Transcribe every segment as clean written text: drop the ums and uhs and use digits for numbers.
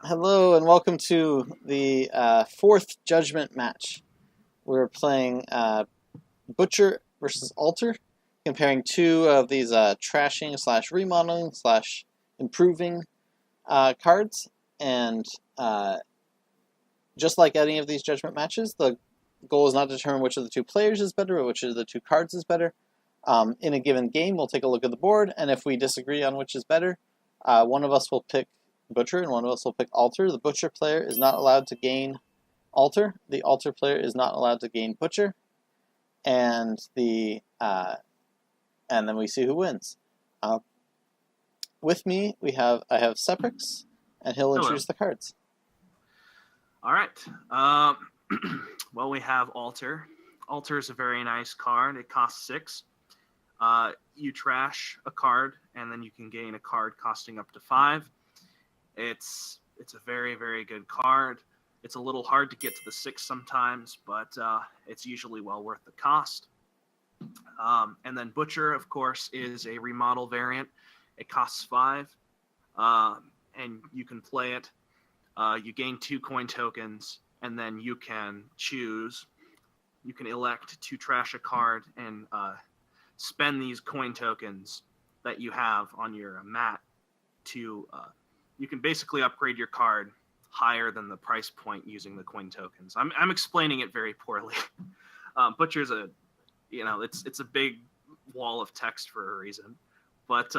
Hello and welcome to the fourth judgment match. We're playing Butcher versus Alter, comparing two of these trashing slash remodeling slash improving cards. And just like any of these judgment matches, the goal is not to determine which of the two players is better or which of the two cards is better. In a given game, we'll take a look at the board, and if we disagree on which is better, one of us will pick Butcher and one of us will pick Alter. The Butcher player is not allowed to gain Alter. The Alter player is not allowed to gain Butcher, and then we see who wins. With me, I have Seprix, and he'll introduce the cards. All right. Well, we have Alter. Alter is a very nice card. It costs 6. You trash a card, and then you can gain a card costing up to 5. It's a very, very good card. It's a little hard to get to the 6 sometimes, but it's usually well worth the cost. And then Butcher, of course, is a remodel variant. It costs 5, and you can play it. You gain 2 coin tokens, and then you can choose. You can elect to trash a card and spend these coin tokens that you have on your mat to... you can basically upgrade your card higher than the price point using the coin tokens. I'm explaining it very poorly. Butcher's it's a big wall of text for a reason. But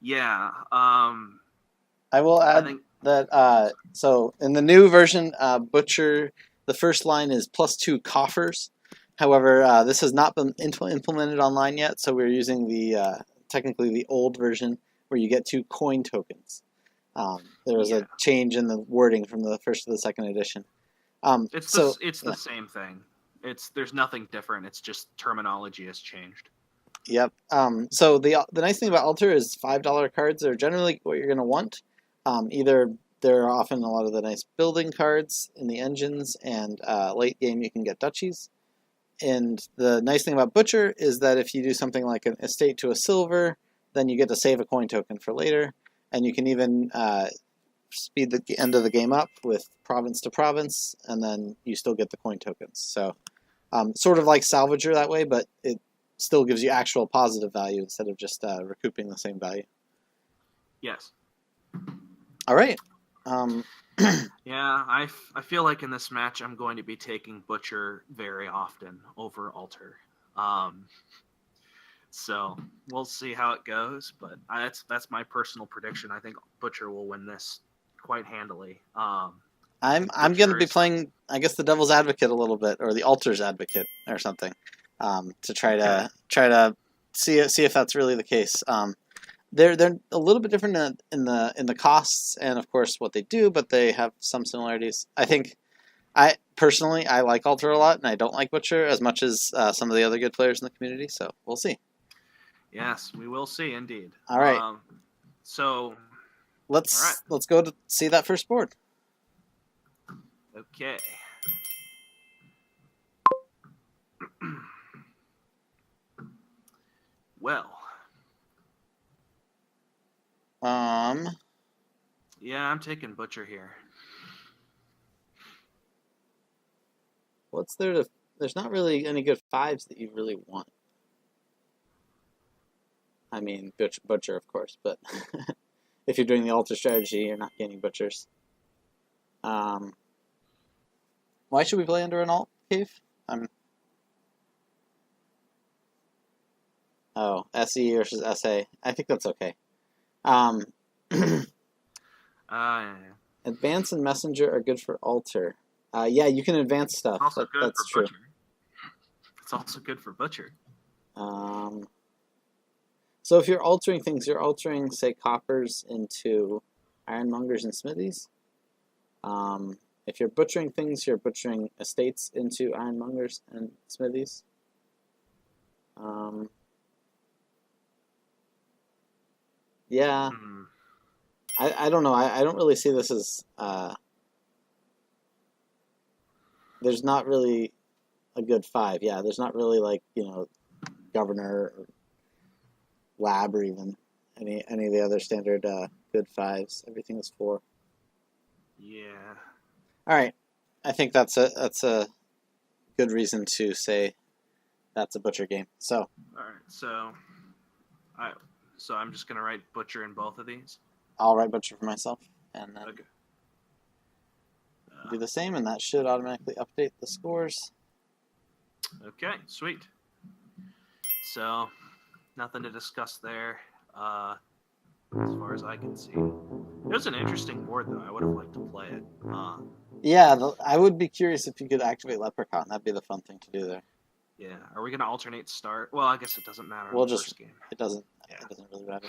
yeah. I will add that so in the new version, Butcher, the first line is +2 coffers. However, this has not been implemented online yet, so we're using the technically the old version, where you get 2 coin tokens. There was a change in the wording from the first to the second edition. It's the same thing. There's nothing different. It's just terminology has changed. Yep. So the nice thing about Alter is $5 cards are generally what you're going to want. Either there are often a lot of the nice building cards in the engines, and late game you can get duchies. And the nice thing about Butcher is that if you do something like an estate to a silver, then you get to save a coin token for later, and you can even speed the end of the game up with province to province, and then you still get the coin tokens. So sort of like Salvager that way, but it still gives you actual positive value instead of just recouping the same value. Yes. All right. Yeah, I feel like in this match I'm going to be taking Butcher very often over Alter. So we'll see how it goes, but that's my personal prediction. I think Butcher will win this quite handily. I'm going to be playing, I guess, the Devil's Advocate a little bit, or the Altar's Advocate, or something, to try to see if that's really the case. They're a little bit different in the costs and of course what they do, but they have some similarities. I think I like Alter a lot, and I don't like Butcher as much as some of the other good players in the community. So we'll see. Yes, we will see indeed. All right. So let's go to see that first board. Okay. Well. Yeah, I'm taking Butcher here. What's there to... There's not really any good 5s that you really want. I mean, Butcher, of course, but if you're doing the Alter strategy, you're not gaining Butchers. Why should we play under an alt cave? Oh, SE versus SA. I think that's okay. Advance and Messenger are good for Alter. Yeah, you can advance stuff. It's also good that's for true. Butcher. It's also good for Butcher. So if you're altering things, you're altering, say, coppers into ironmongers and smithies. If you're butchering things, you're butchering estates into ironmongers and smithies. Yeah. I don't know. I don't really see this as... there's not really a good 5. Yeah, there's not really, like, governor or lab or even any of the other standard good 5s. Everything is 4. Yeah. All right, I think that's a good reason to say that's a butcher game. So All right. So I'm just gonna write butcher in both of these. I'll write butcher for myself, and then Okay. do the same, and that should automatically update the scores. Okay. Sweet. So nothing to discuss there. As far as I can see, it was an interesting board though. I would have liked to play it. Yeah, I would be curious if you could activate Leprechaun. That'd be the fun thing to do there. Yeah. Are we gonna alternate start? Well, I guess it doesn't matter. We'll in the just first game. it doesn't Yeah. really matter.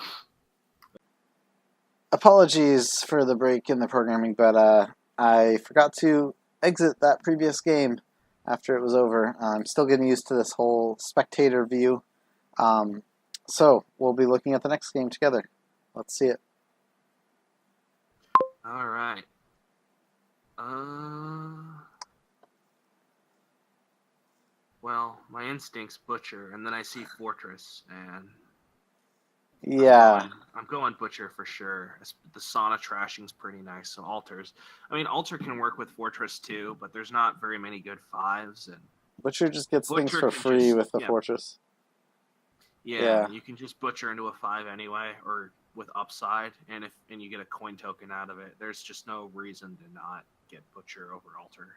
Apologies for the break in the programming, but I forgot to exit that previous game after it was over. I'm still getting used to this whole spectator view. So we'll be looking at the next game together. Let's see it. All right. Well, my instinct's butcher, and then I see fortress, and Yeah. I'm going butcher for sure. The sauna trashing's pretty nice, so altars. I mean, altar can work with fortress too, but there's not very many good fives, and Butcher just gets things Butcher for can free just- with the yeah. fortress. yeah, you can just butcher into a 5 anyway, or with upside, and you get a coin token out of it. There's just no reason to not get butcher over altar.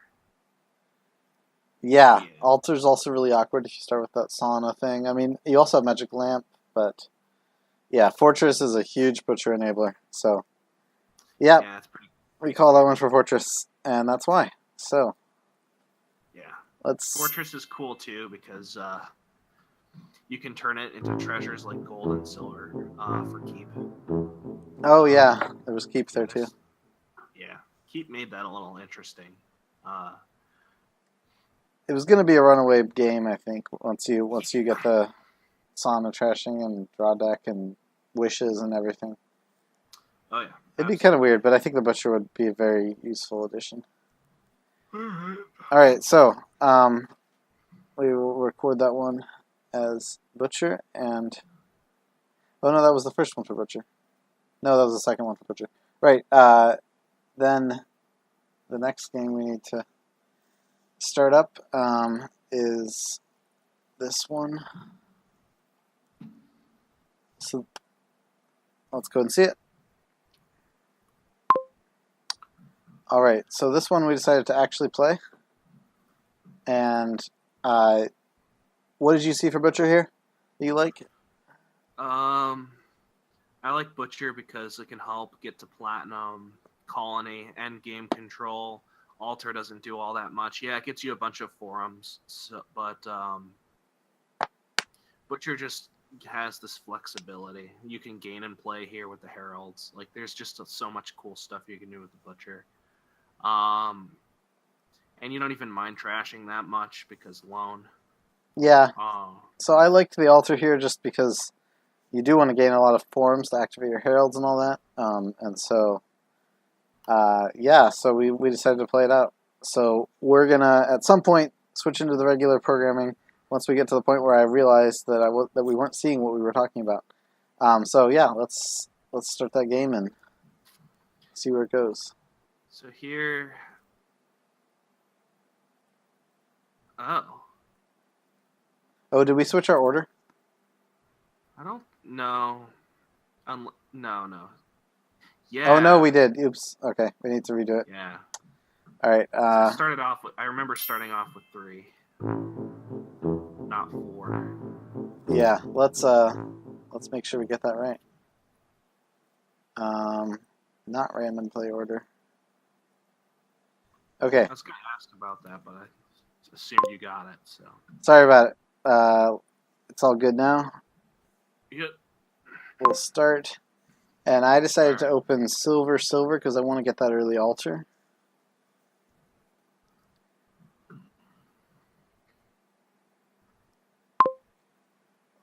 Yeah, Yeah. Altar's also really awkward if you start with that sauna thing. I mean, you also have Magic Lamp, but yeah, Fortress is a huge butcher enabler. So, yeah, Yeah, it's pretty. we call that one for Fortress, and that's why. So, Yeah. let's. Fortress is cool too because you can turn it into treasures like gold and silver for keep. Oh, yeah, there was Keep there too. Yeah, keep made that a little interesting. It was going to be a runaway game, I think, once you get the sauna trashing and draw deck and wishes and everything. Oh yeah, It'd be kind of weird, but I think the Butcher would be a very useful addition. absolutely. All right, so we will record that one as Butcher, and oh no, that was the first one for Butcher. No, that was the second one for Butcher. Right. Then the next game we need to start up is this one. So let's go and see it. All right, so this one we decided to actually play. And what did you see for Butcher here? Do you like? I like Butcher because it can help get to Platinum, Colony, end game control. Altar doesn't do all that much. Yeah, it gets you a bunch of forums, but Butcher just has this flexibility. You can gain and play here with the Heralds. Like, there's just so much cool stuff you can do with the Butcher. And you don't even mind trashing that much because loan. Yeah. So I liked the Altar here just because you do want to gain a lot of forums to activate your Heralds and all that. And so, yeah, so we decided to play it out. So we're going to, at some point, switch into the regular programming once we get to the point where I realized that that we weren't seeing what we were talking about. So yeah, let's start that game and see where it goes. So here... Oh, did we switch our order? I don't know. No. Yeah. Oh, no, we did. Oops. Okay, we need to redo it. Yeah. All right. I remember starting off with 3, not 4. Yeah, let's make sure we get that right. Not random play order. Okay. I was going to ask about that, but I assumed you got it. So sorry about it. It's all good now. Yep. We'll start. And I decided to open silver because I want to get that early altar.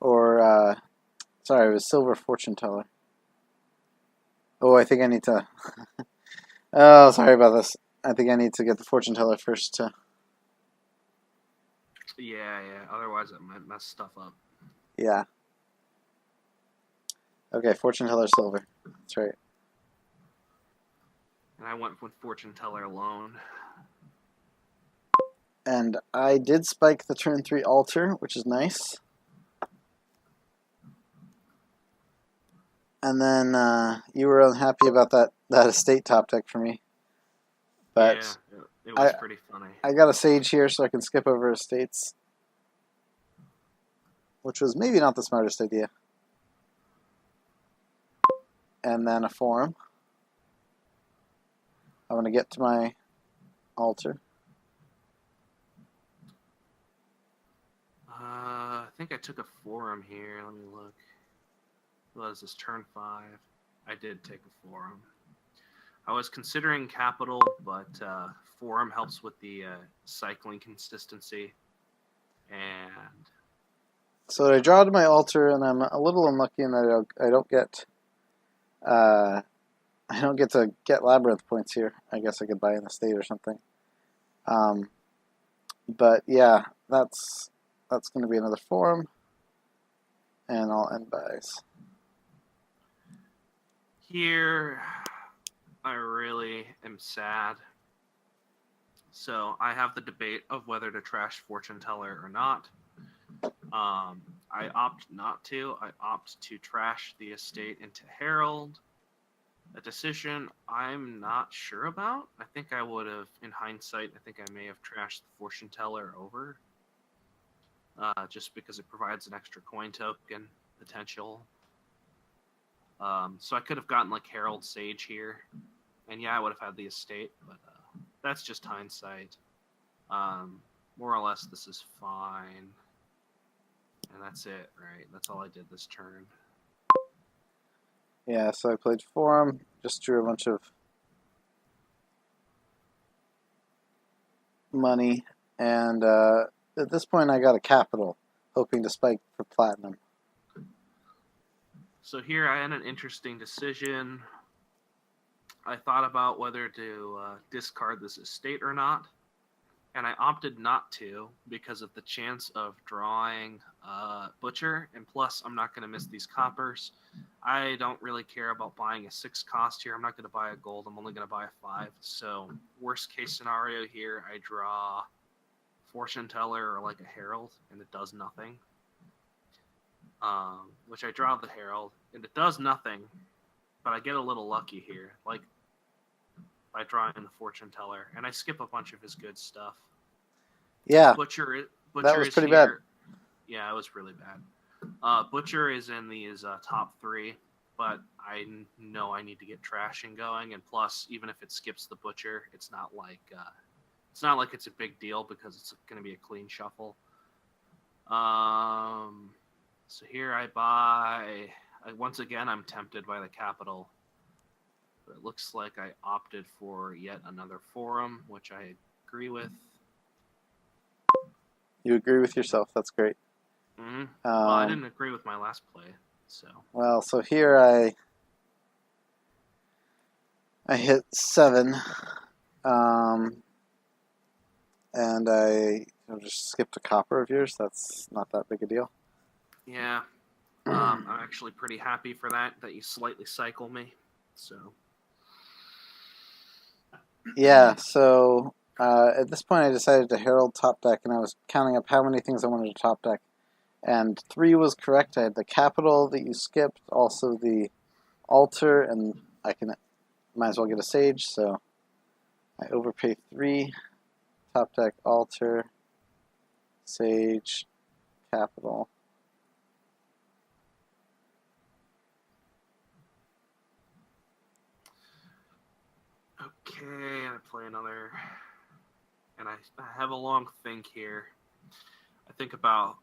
Or, sorry, it was silver fortune teller. Oh, I think I need to... oh, sorry about this. I think I need to get the fortune teller first to... Yeah. Otherwise, it might mess stuff up. Yeah. Okay, fortune teller silver. That's right. And I went with Fortune Teller alone. And I did spike the turn 3 altar, which is nice. And then you were unhappy about that estate top deck for me. But yeah, it was pretty funny. I got a sage here so I can skip over estates, which was maybe not the smartest idea. And then a forum. I'm going to get to my altar. I think I took a forum here. Let me look. What was this, turn 5? I did take a forum. I was considering capital, but forum helps with the cycling consistency. And so I draw to my altar, and I'm a little unlucky in that I don't get to get labyrinth points here. I guess I could buy an estate or something. But yeah, that's going to be another forum, and I'll end buys. Here, I really am sad. So I have the debate of whether to trash Fortune Teller or not. I opt not to. I opt to trash the estate into Herald. A decision I'm not sure about. I think I would have, in hindsight, I think I may have trashed the Fortune Teller over. Just because it provides an extra coin token potential. So I could have gotten like Herald Sage here. And yeah, I would have had the estate, but that's just hindsight. More or less, this is fine. And that's it, right? That's all I did this turn. Yeah, so I played forum, just drew a bunch of money, and at this point I got a capital, hoping to spike for platinum. So here I had an interesting decision. I thought about whether to discard this estate or not, and I opted not to because of the chance of drawing Butcher, and plus I'm not going to miss these coppers. I don't really care about buying a 6 cost here. I'm not going to buy a gold. I'm only going to buy a 5. So worst case scenario here, I draw Fortune Teller or like a Herald, and it does nothing. Which I draw the Herald, and it does nothing, but I get a little lucky here, like by drawing the Fortune Teller, and I skip a bunch of his good stuff. Yeah, Butcher that was is pretty here. bad. Yeah, it was really bad. Butcher is in these top 3, but I know I need to get trashing going, and plus, even if it skips the Butcher, it's not like it's a big deal because it's going to be a clean shuffle. So here I buy. Once again, I'm tempted by the capital, but it looks like I opted for yet another forum, which I agree with. You agree with yourself. That's great. Mm-hmm. Well, I didn't agree with my last play, so. Well, so here I hit 7, and I just skipped a copper of yours. That's not that big a deal. Yeah, I'm actually pretty happy for that you slightly cycle me. So. Yeah, so at this point I decided to Herald top deck, and I was counting up how many things I wanted to top deck. And 3 was correct. I had the capital that you skipped, also the altar, and I might as well get a sage, so I overpay 3, top deck altar, sage, capital. Okay, I play another, and I have a long think here. I think about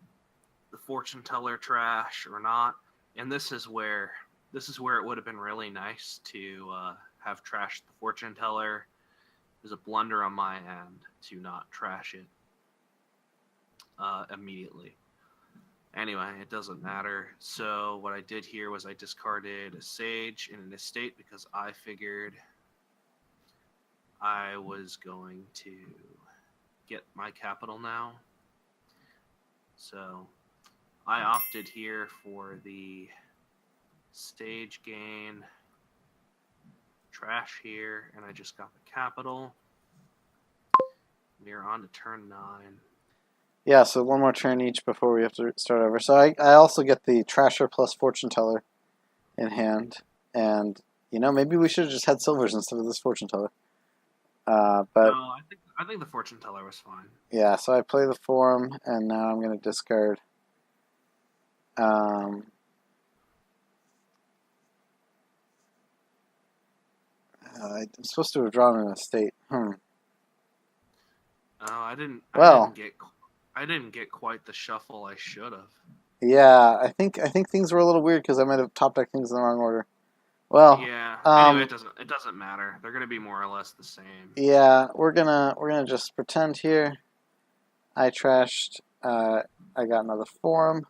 the Fortune Teller trash or not, and this is where it would have been really nice to have trashed the Fortune Teller. It was a blunder on my end to not trash it immediately. Anyway, it doesn't matter. So what I did here was I discarded a Sage and an Estate because I figured I was going to get my capital now. So I opted here for the stage gain, trash here, and I just got the capital. We are on to turn 9. Yeah, so one more turn each before we have to start over. So I also get the Trasher plus Fortune Teller in hand. And, maybe we should have just had silvers instead of this Fortune Teller. But No, I think the Fortune Teller was fine. yeah, so I play the Forum, and now I'm going to discard. I'm supposed to have drawn an estate. Oh, I didn't. Well, I didn't get quite the shuffle I should have. yeah, I think things were a little weird because I might have top decked things in the wrong order. Well, Yeah. Anyway, it doesn't matter. They're gonna be more or less the same. Yeah, we're gonna just pretend here. I trashed. I got another Forum,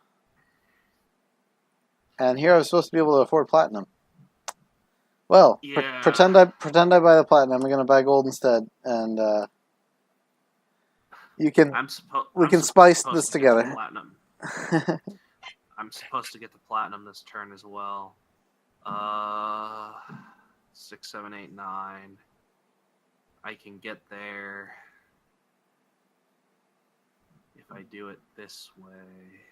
and here I was supposed to be able to afford platinum. Well, Yeah. pretend I buy the platinum. I'm gonna buy gold instead, and we can spice this together. I'm supposed to get the platinum this turn as well. 6, 7, 8, 9. I can get there if I do it this way.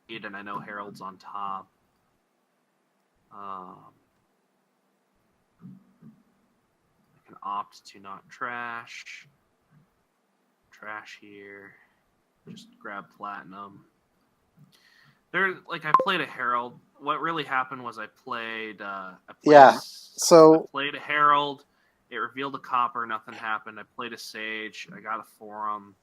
And I know Harold's on top. I can opt to not trash. Trash here. Just grab platinum. I played a Herald. What really happened was I played a Herald. It revealed a copper. Nothing happened. I played a Sage. I got a Forum.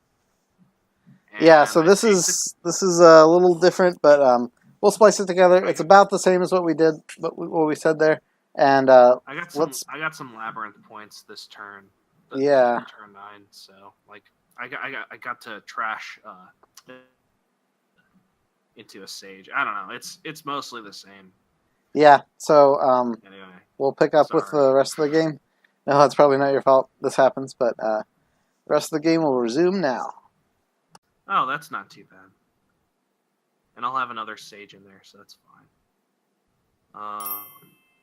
Yeah, so this is a little different, but we'll splice it together. It's about the same as what we did, what we said there. And I got some labyrinth points this turn. Yeah. Turn 9. So I got to trash into a Sage. I don't know. It's mostly the same. Yeah. So anyway, we'll pick up with the rest of the game. No, it's probably not your fault. This happens, but the rest of the game will resume now. Oh, that's not too bad. And I'll have another Sage in there, so that's fine.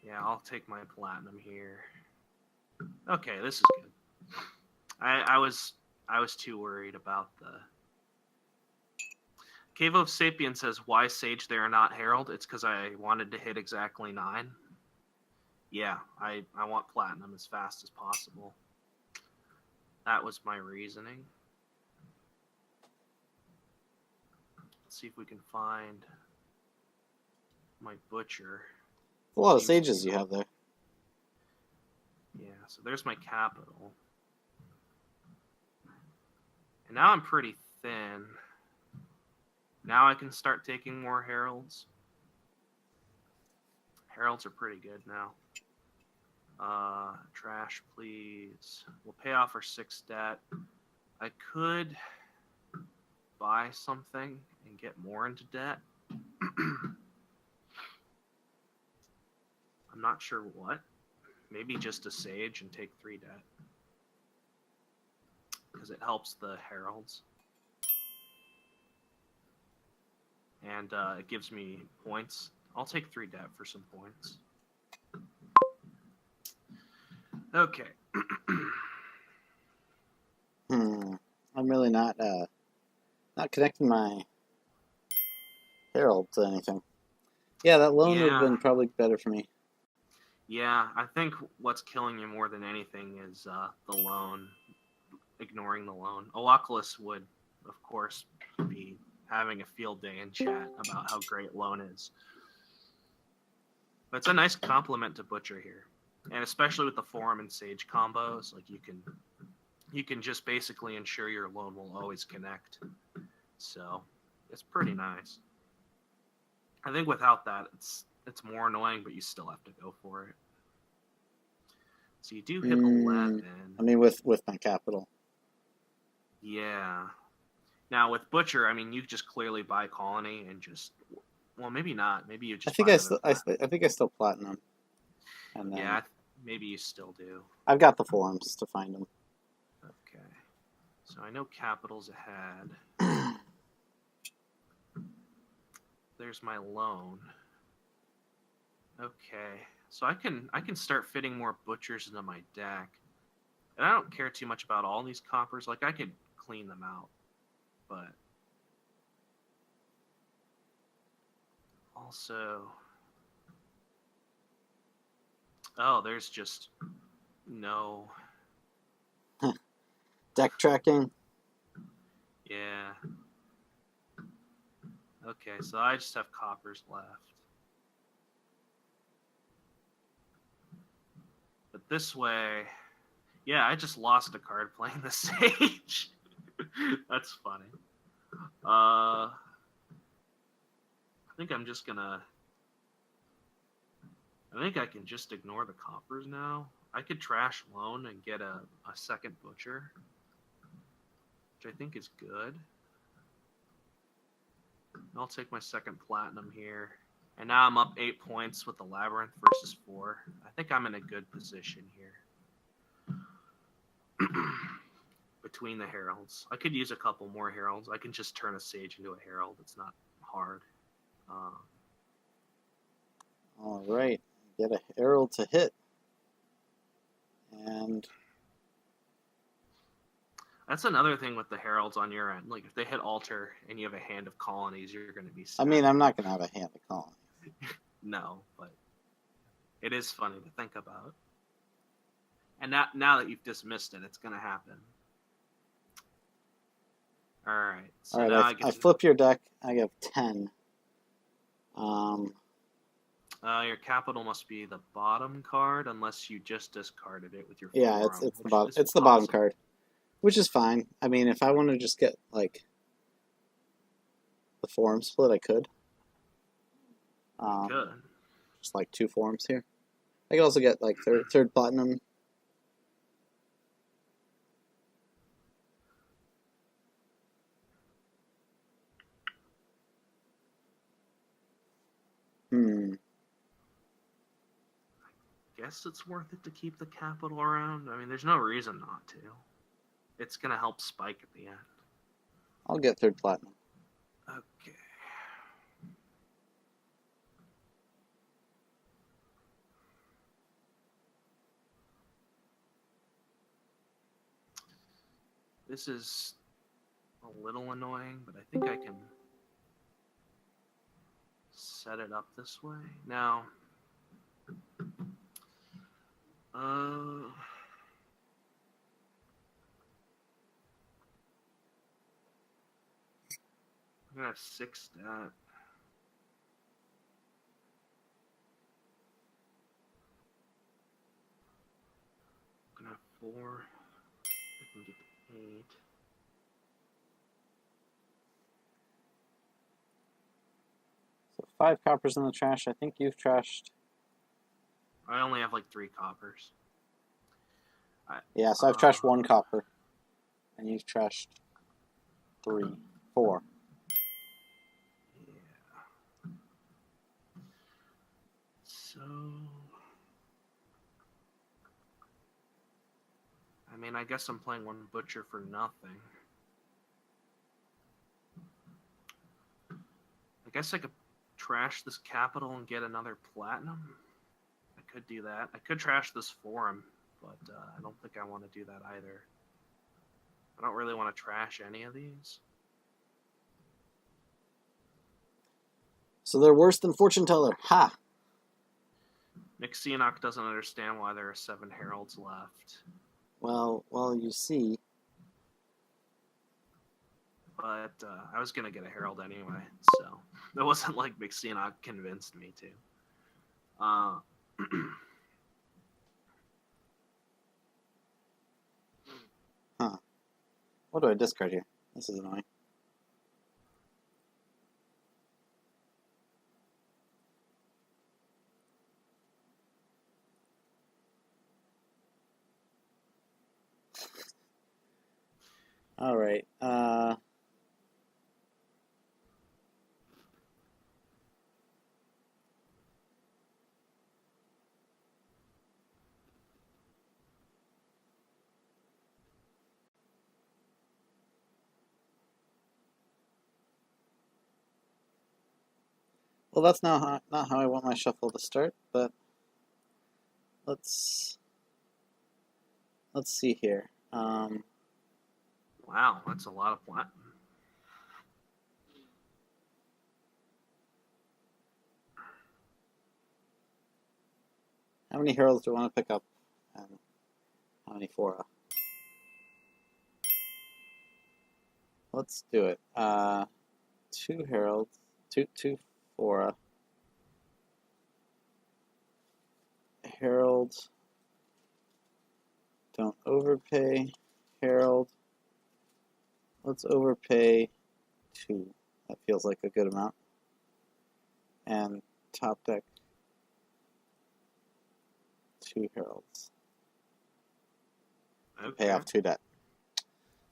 Yeah, I'll take my platinum here. Okay, this is good. I was too worried about the Cave of Sapien says, why Sage there, not Herald? It's because I wanted to hit exactly 9. Yeah, I want platinum as fast as possible. That was my reasoning. Let's see if we can find my butcher. A lot of Sages you have there. Yeah, so there's my capital. And now I'm pretty thin. Now I can start taking more Heralds. Heralds are pretty good now. Trash, please. We'll pay off our 6 debt. I could buy something and get more into debt. I'm not sure what. Maybe just a Sage and take 3 debt. Because it helps the Heralds. And it gives me points. I'll take 3 debt for some points. Okay. I'm really not connecting my Herald to anything. Yeah, that loan would have been probably better for me. Yeah, I think what's killing you more than anything is the loan. Ignoring the loan. Oaculus would, of course, be having a field day in chat about how great loan is. But it's a nice compliment to Butcher here. And especially with the Forum and Sage combos, like you can just basically ensure your loan will always connect. So it's pretty nice. I think without that it's more annoying, but you still have to go for it. So you do hit 11. I mean with my capital. Yeah. Now with Butcher, I mean you just clearly buy Colony and just, well, maybe not. Maybe you just. I think I still platinum. And then, yeah, maybe you still do. I've got the forums to find them. Okay, so I know capital's ahead. There's my loan. Okay, so I can start fitting more butchers into my deck, and I don't care too much about all these coppers. Like I could clean them out, but also, oh, there's just no. Deck tracking. Yeah. Okay, so I just have coppers left. But this way, yeah, I just lost a card playing the Sage. That's funny. I think I'm just gonna. I think I can just ignore the coppers now. I could trash loan and get a second butcher, which I think is good. I'll take my second platinum here. And now I'm up 8 points with the Labyrinth versus 4. I think I'm in a good position here. Between the Heralds. I could use a couple more Heralds. I can just turn a Sage into a Herald. It's not hard. All right. Get a Herald to hit. And that's another thing with the Heralds on your end. Like, if they hit Altar and you have a hand of colonies, you're going to be sad. I mean, I'm not going to have a hand of colonies. No, but it is funny to think about. And now that you've dismissed it, it's going to happen. All right. So all right, now I flip your deck. I have 10. Your capital must be the bottom card, unless you just discarded it with your Yeah, forearm, it's the bottom. It's the bottom card, which is fine. I mean, if I want to just get like the forum split, I could. Good. Just like 2 forums here. I could also get like third platinum. Guess it's worth it to keep the capital around. I mean, there's no reason not to. It's gonna help spike at the end. I'll get third platinum. Okay. This is a little annoying, but I think I can set it up this way. Now, I'm gonna have 6 stat. I'm gonna have 4. I can get to 8. So 5 coppers in the trash. I think you've trashed. I only have like 3 coppers. Yeah, so I've trashed 1 copper, and you've trashed 3, 4. Yeah. So, I mean, I guess I'm playing 1 butcher for nothing. I guess I could trash this capital and get another platinum. I could do that. I could trash this forum, but I don't think I want to do that either. I don't really want to trash any of these. So they're worse than Fortune Teller. Ha! Mixionok doesn't understand why there are 7 heralds left. Well, you see. But I was going to get a herald anyway, so it wasn't like Mixionok convinced me to. Huh. What do I discard here? This is annoying. All right. Well, that's not how I want my shuffle to start, but let's see here. Wow, that's a lot of platinum. How many heralds do I want to pick up, and how many fora? Let's do it. 2 heralds, two fora. Herald. Don't overpay. Herald. Let's overpay 2. That feels like a good amount. And top deck 2 heralds. Okay. Pay off 2 debt.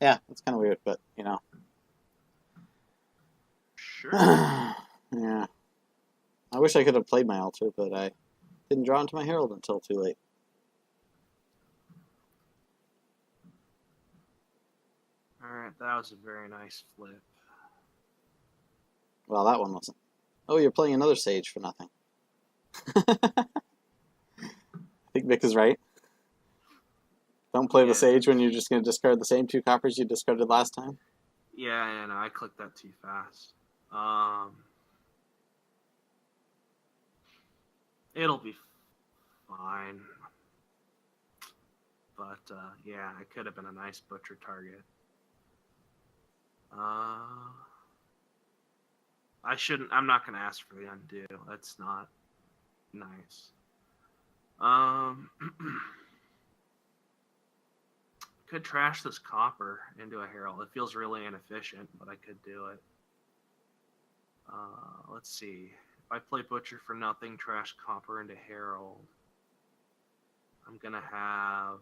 Yeah, it's kind of weird, but you know. Sure. Yeah. I wish I could have played my altar, but I didn't draw into my herald until too late. Alright, that was a very nice flip. Well, that one wasn't. Oh, you're playing another sage for nothing. I think Vic is right. Don't play the sage when you're just going to discard the same 2 coppers you discarded last time. Yeah, no, I clicked that too fast. It'll be fine. But, yeah, it could have been a nice butcher target. I'm not going to ask for the undo. That's not nice. Could trash this copper into a herald. It feels really inefficient, but I could do it. Let's see. If I play butcher for nothing, trash copper into herald, I'm going to have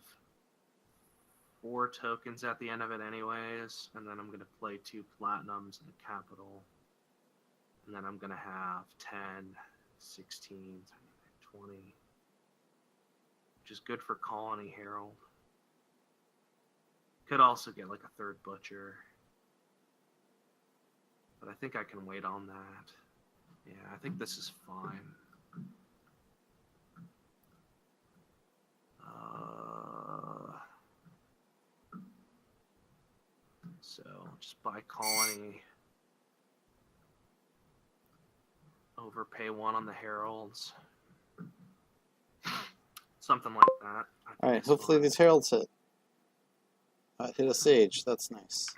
4 tokens at the end of it anyways, and then I'm going to play 2 platinums and a capital. And then I'm going to have 10, 16, 20, which is good for Colony Herald. Could also get like a 3rd butcher, but I think I can wait on that. Yeah, I think this is fine. So just buy Colony, overpay 1 on the heralds, something like that. All right, hopefully these heralds hit. Hit a sage. That's nice.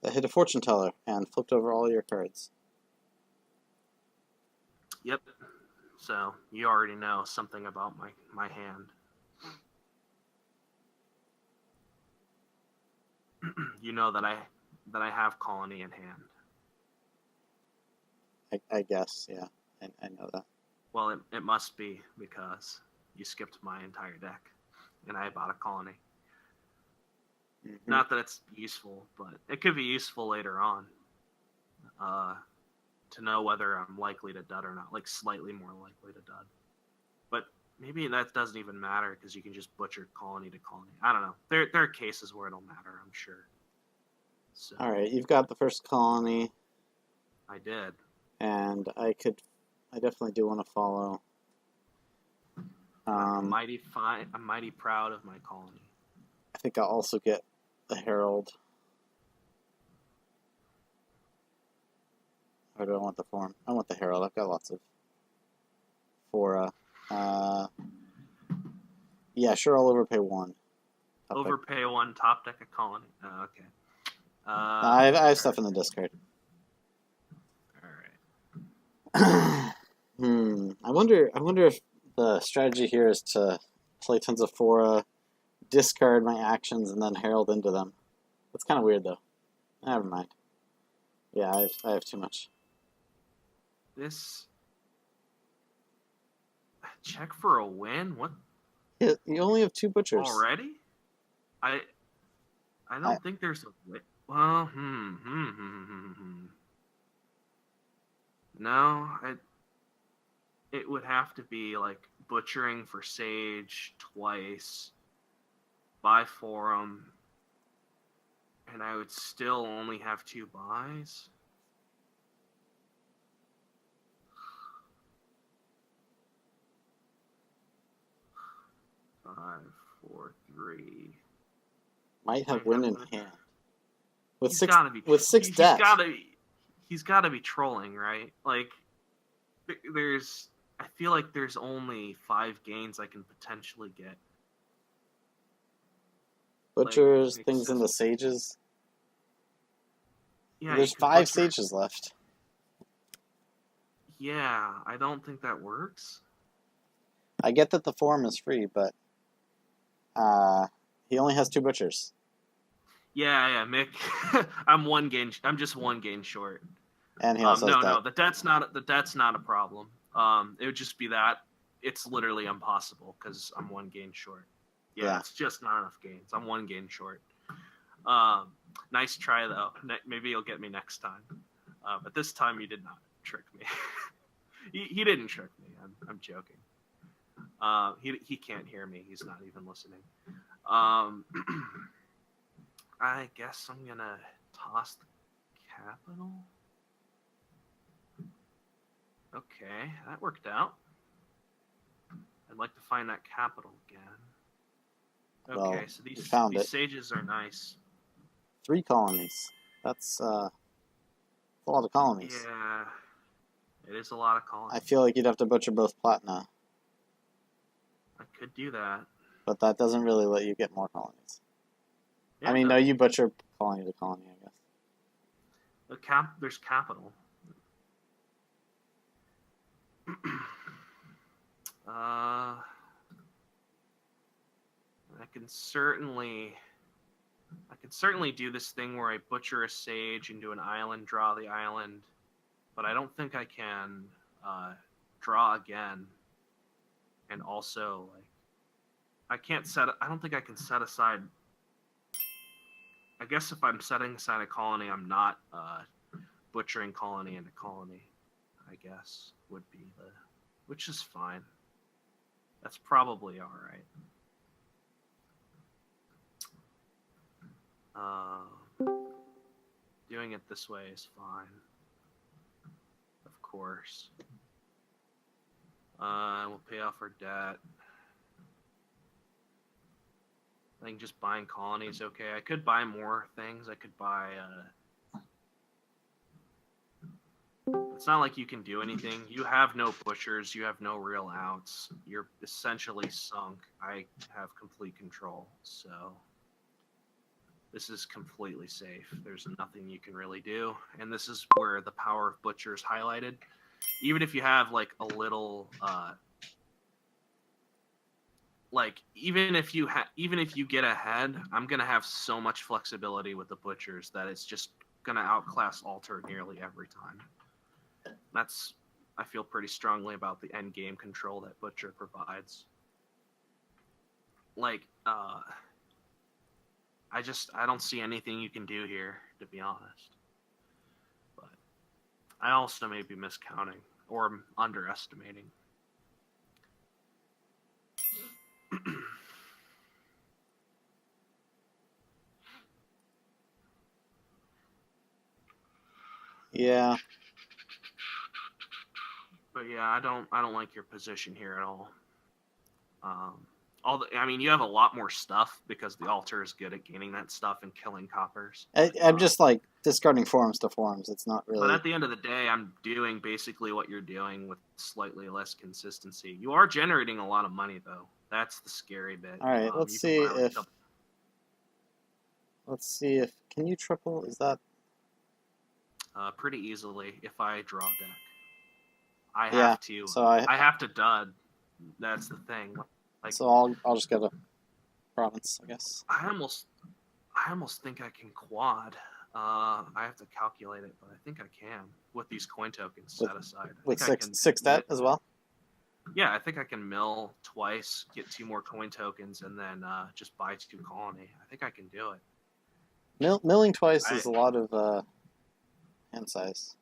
That hit a fortune teller and flipped over all your cards. Yep. So you already know something about my hand. You know that I have Colony in hand. I guess, yeah. I know that. Well, it must be because you skipped my entire deck, and I bought a Colony. Mm-hmm. Not that it's useful, but it could be useful later on to know whether I'm likely to dud or not, like slightly more likely to dud. But maybe that doesn't even matter because you can just butcher Colony to Colony. I don't know. There are cases where it'll matter, I'm sure. So, all right, you've got the first Colony. I did. And I definitely do want to follow. I'm mighty proud of my Colony. I think I'll also get the Herald. Or do I want the form? I want the Herald. I've got lots of fora. Yeah, sure, I'll overpay 1. Overpay 1, top deck a Colony. Okay. I have stuff in the discard. I wonder if the strategy here is to play tons of fora, discard my actions, and then herald into them. That's kind of weird, though. Never mind. Yeah, I have too much. This check for a win? What? Yeah, you only have 2 butchers already. I don't think there's a win. Well, No, it would have to be like butchering for Sage twice, buy Forum, and I would still only have 2 buys. 5, 4, 3. Might have win in hand. With He's six, gotta be. with six He's debt. He's gotta be trolling, right? Like, there's. I feel like there's only 5 gains I can potentially get. Butchers, Like, things in the sages. Yeah, There's you can 5 butcher. sages left. Yeah, I don't think that works. I get that the form is free, but he only has 2 butchers. Yeah, Mick. I'm just 1 gain short. And he also has debt. No, the debt's not a problem. It would just be that it's literally impossible because I'm 1 gain short. Yeah, it's just not enough gains. I'm 1 gain short. Nice try though. Maybe you'll get me next time. But this time you did not trick me. he didn't trick me. I'm joking. He can't hear me. He's not even listening. I guess I'm gonna toss the capital. Okay, that worked out. I'd like to find that capital again. Okay, Well, so these sages are nice. 3 colonies. That's a lot of colonies. Yeah, it is a lot of colonies. I feel like you'd have to butcher both Platina. I could do that. But that doesn't really let you get more colonies. Yeah, I mean, no, you butcher colony to colony, I guess. There's capital. I can certainly do this thing where I butcher a sage and do an island, draw the island, but I don't think I can draw again. And also, like, I don't think I can set aside. I guess if I'm setting aside a colony, I'm not butchering colony into colony. I guess would be which is fine. That's probably all right. Doing it this way is fine. Of course. We'll pay off our debt. I think just buying colonies is okay. I could buy more things. I could buy... It's not like you can do anything. You have no butchers. You have no real outs. You're essentially sunk. I have complete control, so... This is completely safe. There's nothing you can really do. And this is where the power of Butcher is highlighted. Even if you have, like, a little... even if you get ahead, I'm going to have so much flexibility with the Butchers that it's just going to outclass Alter nearly every time. I feel pretty strongly about the end game control that Butcher provides. Like, I don't see anything you can do here, to be honest. But I also may be miscounting or underestimating. Yeah. But yeah, I don't like your position here at all. You have a lot more stuff because the Altar is good at gaining that stuff and killing coppers. I'm just like discarding forms to forms. It's not really. But at the end of the day, I'm doing basically what you're doing with slightly less consistency. You are generating a lot of money, though. That's the scary bit. All right, let's see if. Let's see if can you triple? Is that? Pretty easily if I draw deck. I have to. So I have to dud. That's the thing. Like, so I'll just get a province, I guess. I almost think I can quad. I have to calculate it, but I think I can with these coin tokens set aside. With six debt as well? Yeah, I think I can mill twice, get 2 more coin tokens, and then just buy 2 colony. I think I can do it. Milling twice is a lot of hand size.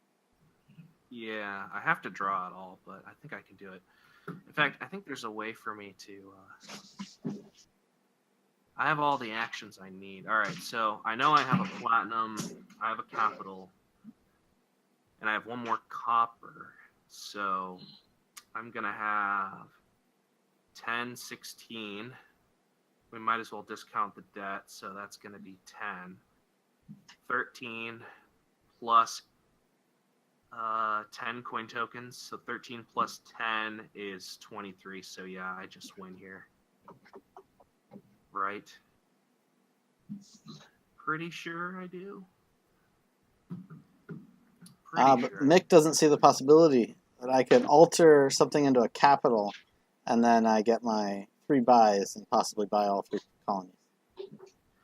Yeah, I have to draw it all, but I think I can do it. In fact, I think there's a way for me to... I have all the actions I need. All right, so I know I have a platinum, I have a capital, and I have 1 more copper. So I'm going to have 10, 16, we might as well discount the debt, so that's going to be 10. 13 plus 10 coin tokens, so 13 plus 10 is 23, so yeah, I just win here. Right? Pretty sure I do. But Mick doesn't see the possibility that I could alter something into a capital, and then I get my 3 buys and possibly buy all 3 colonies.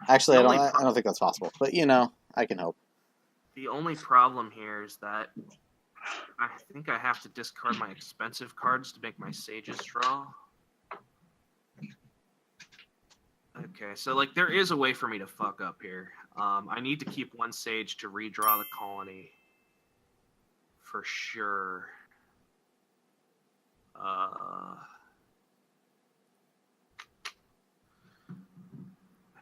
Actually, I don't think that's possible, but you know, I can hope. The only problem here is that I think I have to discard my expensive cards to make my sages draw. Okay, so like there is a way for me to fuck up here. I need to keep 1 sage to redraw the colony. For sure. I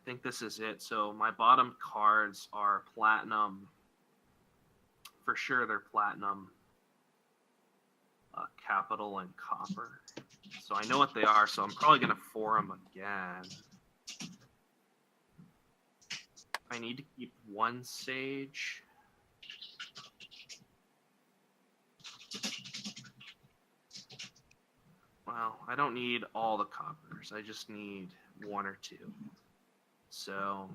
think this is it. So my bottom cards are platinum. For sure they're platinum, capital, and copper. So I know what they are, so I'm probably going to 4 them again. I need to keep 1 sage. Well, I don't need all the coppers. I just need 1 or 2. So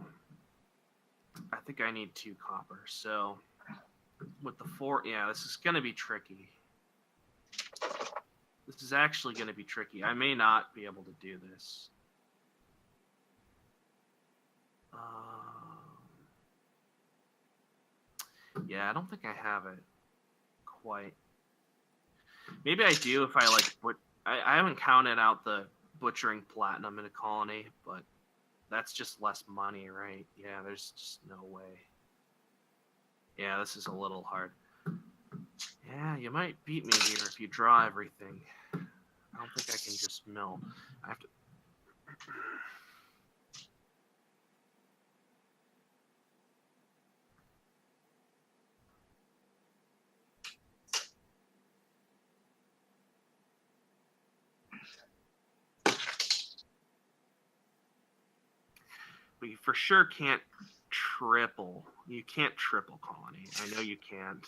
I think I need 2 coppers. So with the 4, yeah, this is going to be tricky. This is actually going to be tricky. I may not be able to do this. Yeah, I don't think I have it quite. Maybe I do if I like. I haven't counted out the butchering platinum in a colony, but that's just less money, right? Yeah, there's just no way. Yeah, this is a little hard. Yeah, you might beat me here if you draw everything. I don't think I can just mill. I have to. We for sure can't triple. You can't triple colony. I know you can't.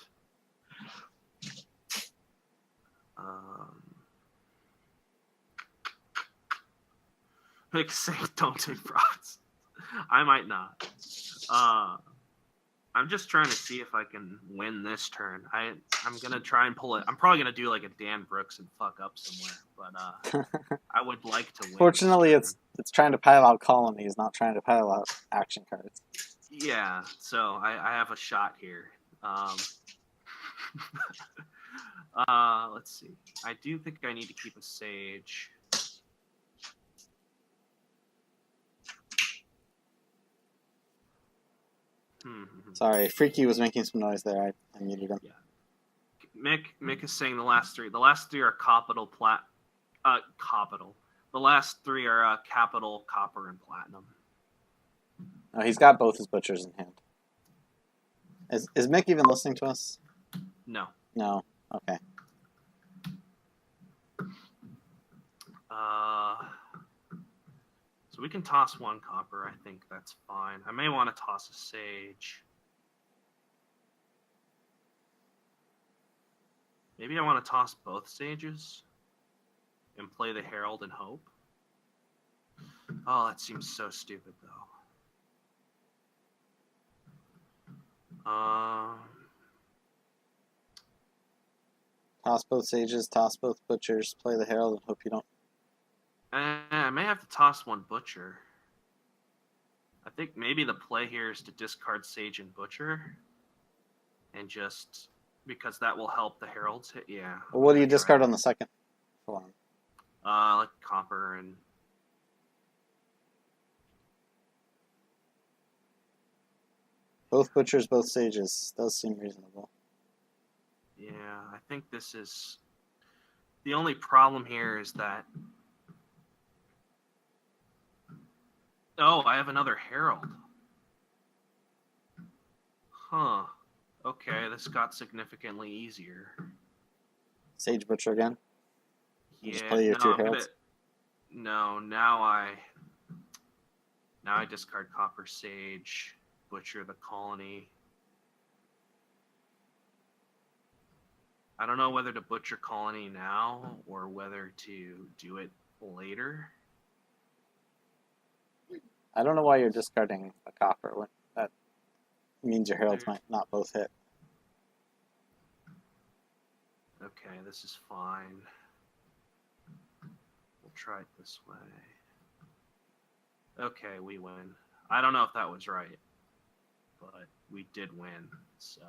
Like say don't take frauds. I might not. I'm just trying to see if I can win this turn. I'm gonna try and pull it. I'm probably gonna do like a Dan Brooks and fuck up somewhere, but I would like to win. Fortunately, it's trying to pile out colonies, not trying to pile out action cards. Yeah, so I have a shot here. Let's see. I do think I need to keep a sage. Sorry, Freaky was making some noise there. I muted him. Yeah. Mick is saying the last 3. The last 3 are capital. The last 3 are capital, copper, and platinum. Oh, he's got both his butchers in hand. Is Mick even listening to us? No. No. Okay. So we can toss 1 copper. I think that's fine. I may want to toss a sage. Maybe I want to toss both sages and play the Herald and hope. Oh, that seems so stupid, though. Toss both sages, toss both butchers, play the Herald, and hope you don't. I may have to toss 1 butcher. I think maybe the play here is to discard sage and butcher, and just because that will help the heralds hit. Yeah. Well, what do you discard on the second form? Like copper and. Both butchers, both sages. Does seem reasonable. Yeah, I think this is. The only problem here is that. Oh, I have another herald. Huh. Okay, this got significantly easier. Sage butcher again? Yeah, just play your 2 heralds? No, now I Now I discard Copper Sage, Butcher the Colony. I don't know whether to Butcher Colony now or whether to do it later. I don't know why you're discarding a copper. When that means your heralds might not both hit. Okay, this is fine. We'll try it this way. Okay, we win. I don't know if that was right, but we did win, so.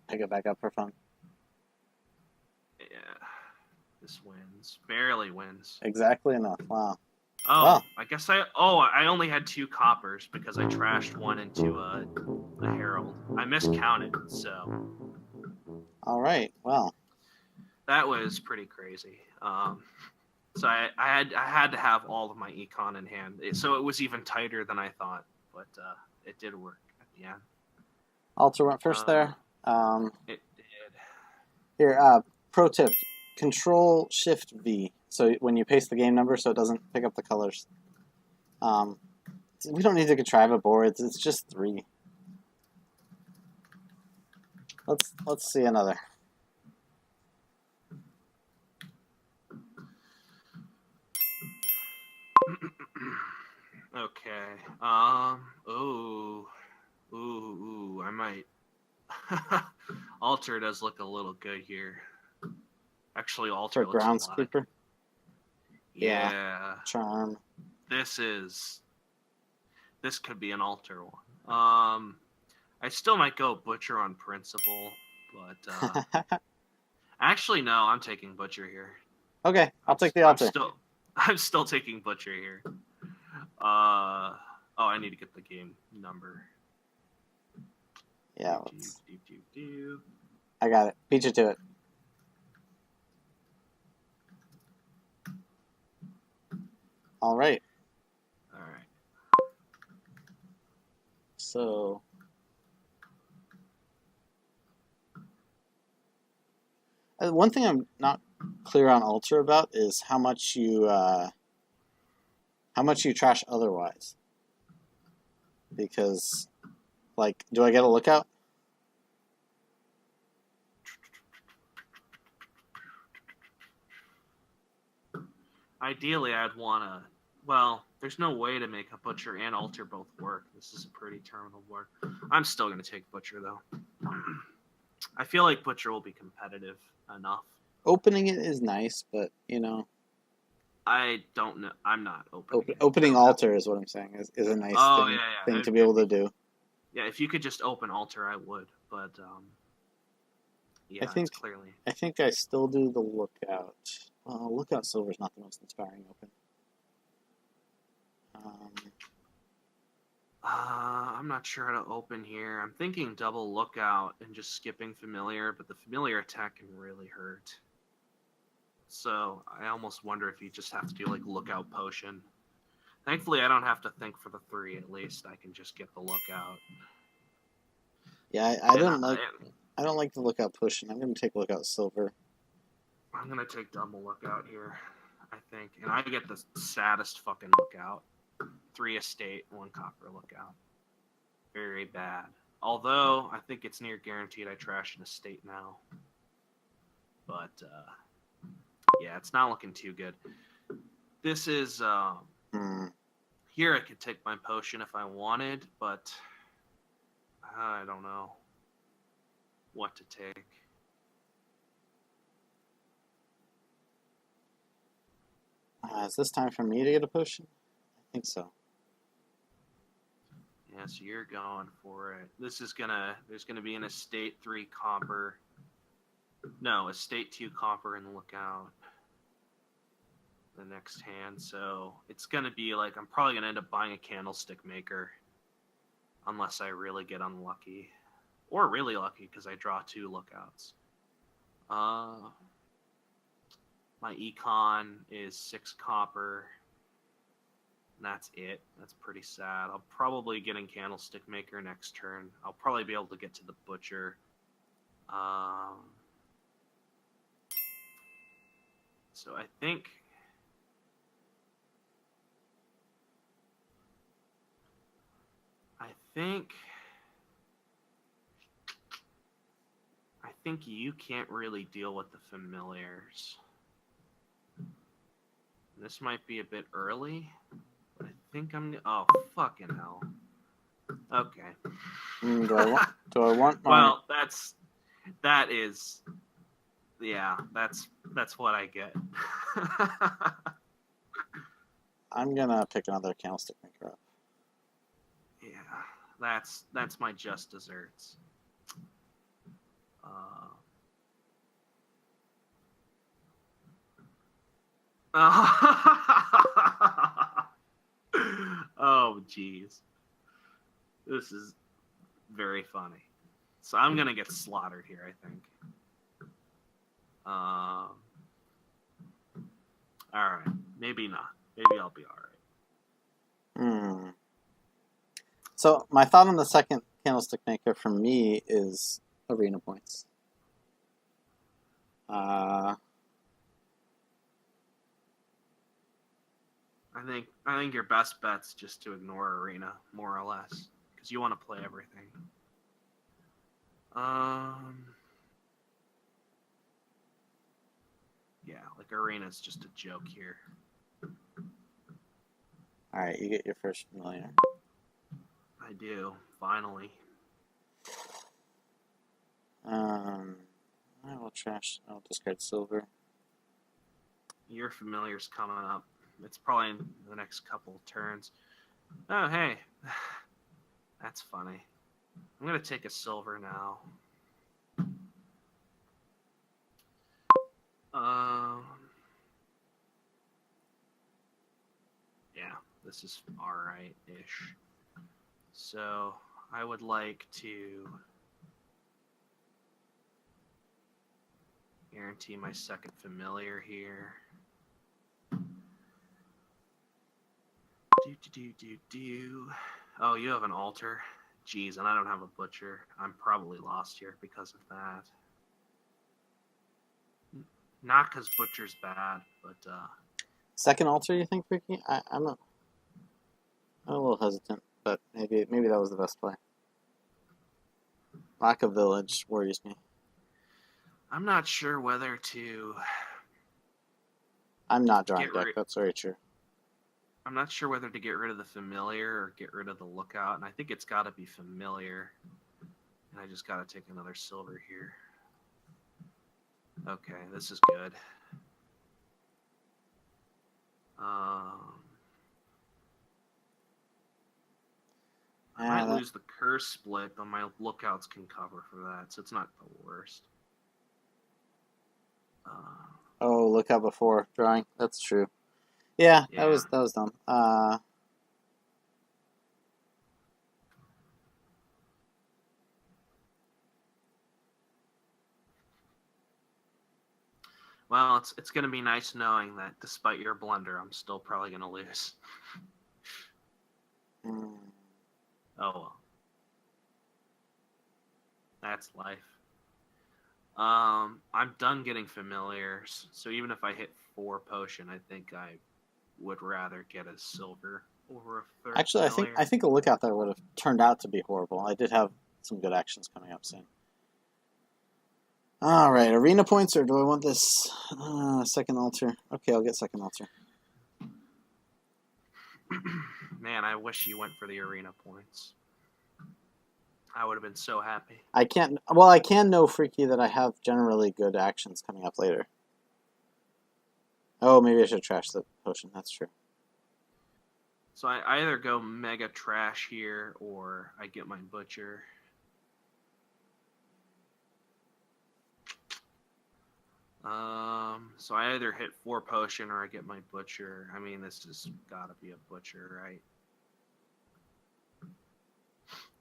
Pick it back up for fun. Yeah, this wins. Barely wins. Exactly enough. Wow. Oh, Wow. I guess I only had 2 coppers because I trashed one into a herald. I miscounted, so. All right. Well. That was pretty crazy. So I had to have all of my econ in hand, so it was even tighter than I thought, but it did work at the end. Alter went first there. It did. Here, pro tip: Control Shift V. So when you paste the game number, so it doesn't pick up the colors. We don't need to contrive a board. It's just 3. Let's see another. Okay. Ooh. I might. Alter does look a little good here. Actually, Alter For looks groundskeeper. Yeah. Charm. This could be an Alter one. I still might go Butcher on principle, but actually no, I'm taking Butcher here. Okay, I'll take the Alter. I'm still taking Butcher here. I need to get the game number. Yeah. I got it. Beat you to it. All right. So. One thing I'm not clear on Alter about is how much you trash otherwise. Because, like, do I get a lookout? Ideally, I'd want to. Well, there's no way to make a Butcher and Alter both work. This is a pretty terminal board. I'm still going to take Butcher, though. I feel like Butcher will be competitive enough. Opening it is nice, but, I don't know. I'm not opening Opening Alter is what I'm saying, is a nice thing to be able to do. Yeah, if you could just open Alter, I would. But, yeah, I think I still do the Lookout. Lookout Silver is not the most inspiring open. I'm not sure how to open here. I'm thinking double Lookout and just skipping Familiar, but the Familiar attack can really hurt. So I almost wonder if you just have to do like Lookout Potion. Thankfully, I don't have to think for the 3. At least I can just get the Lookout. Yeah, I don't like the Lookout Potion. I'm going to take Lookout Silver. I'm going to take double Lookout here, I think. And I get the saddest fucking Lookout. 3 estate, 1 copper Lookout. Very bad. Although, I think it's near guaranteed I trash an estate now. But, yeah, it's not looking too good. This is, here I could take my potion if I wanted, but I don't know what to take. Is this time for me to get a potion? I think so. Yeah, so you're going for it. There's gonna be an estate 3 copper. No, estate 2 copper in the Lookout. The next hand, so it's gonna be like I'm probably gonna end up buying a Candlestick Maker, unless I really get unlucky, or really lucky because I draw 2 Lookouts. My econ is 6 copper. And that's it. That's pretty sad. I'll probably get in Candlestick Maker next turn. I'll probably be able to get to the Butcher. So I think I think you can't really deal with the familiars. This might be a bit early, but I think I'm. Oh, fucking hell. Okay. Do I want my... Well, that is. Yeah, that's what I get. I'm gonna pick another candlestick maker up. Yeah, that's my just desserts. Oh, jeez. This is very funny. So I'm going to get slaughtered here, I think. All right. Maybe not. Maybe I'll be all right. So my thought on the second candlestick maker for me is arena points. I think your best bet's just to ignore arena, more or less, because you want to play everything. Yeah, like arena's just a joke here. All right, you get your first familiar. I do, finally. I will trash. I will discard silver. Your familiar's coming up. It's probably in the next couple turns. Oh, hey. That's funny. I'm going to take a silver now. Yeah, this is alright-ish. So, I would like to guarantee my second familiar here. Oh, you have an altar? Jeez, and I don't have a butcher. I'm probably lost here because of that. Not because butcher's bad, but second altar, you think, Ricky? I'm a little hesitant, but maybe that was the best play. Lack of village worries me. I'm not sure whether to. I'm not drawing deck. That's very true. I'm not sure whether to get rid of the familiar or get rid of the lookout, and I think it's got to be familiar. And I just got to take another silver here. Okay, this is good. I might lose the curse split, but my lookouts can cover for that, so it's not the worst. Oh, lookout before drawing. That's true. Yeah, that was dumb. Well, it's going to be nice knowing that despite your blunder, I'm still probably going to lose. Oh well. That's life. I'm done getting familiars, so even if I hit 4 potion, I think I would rather get a silver over a third. Actually, familiar. I think a lookout there would have turned out to be horrible. I did have some good actions coming up soon. All right, arena points, or do I want this second altar? Okay, I'll get second altar. Man, I wish you went for the arena points. I would have been so happy. I can't. Well, I can know, Freaky, that I have generally good actions coming up later. Oh, maybe I should trash the potion. That's true. So I either go mega trash here, or I get my butcher. So I either hit 4 potion or I get my butcher. I mean, this has got to be a butcher, right?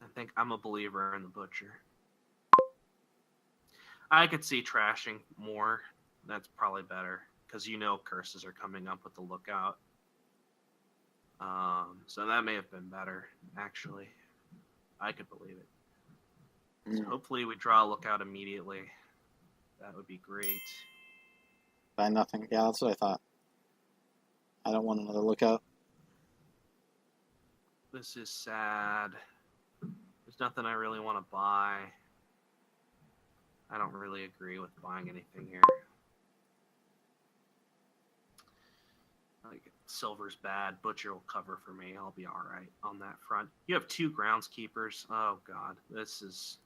I think I'm a believer in the butcher. I could see trashing more. That's probably better, because you know curses are coming up with the lookout. So that may have been better, actually. I could believe it. So hopefully we draw a lookout immediately. That would be great. By nothing. Yeah, that's what I thought. I don't want another lookout. This is sad. nothing I really want to buy. I don't really agree with buying anything here. Like, silver's bad. Butcher will cover for me. I'll be all right on that front. You have 2 groundskeepers. Oh God, this is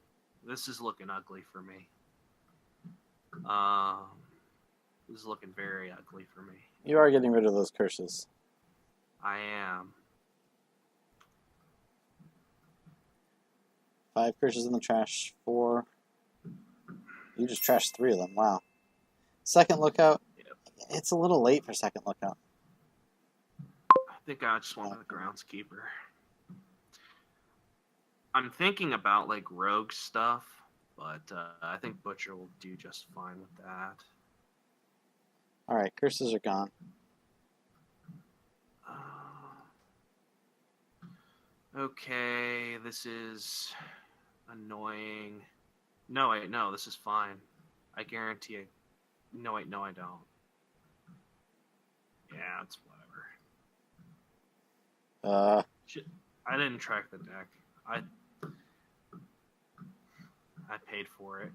looking ugly for me. This is looking very ugly for me. You are getting rid of those curses. I am. 5 curses in the trash. 4. You just trashed 3 of them. Wow. Second lookout. Yep. It's a little late for second lookout. I think I just wanted a groundskeeper. I'm thinking about like rogue stuff, but I think Butcher will do just fine with that. All right, curses are gone. Okay, this is annoying. No, wait, no, this is fine. I guarantee it. No, wait, no, I don't. Yeah, it's whatever. Shit, I didn't track the deck. I paid for it.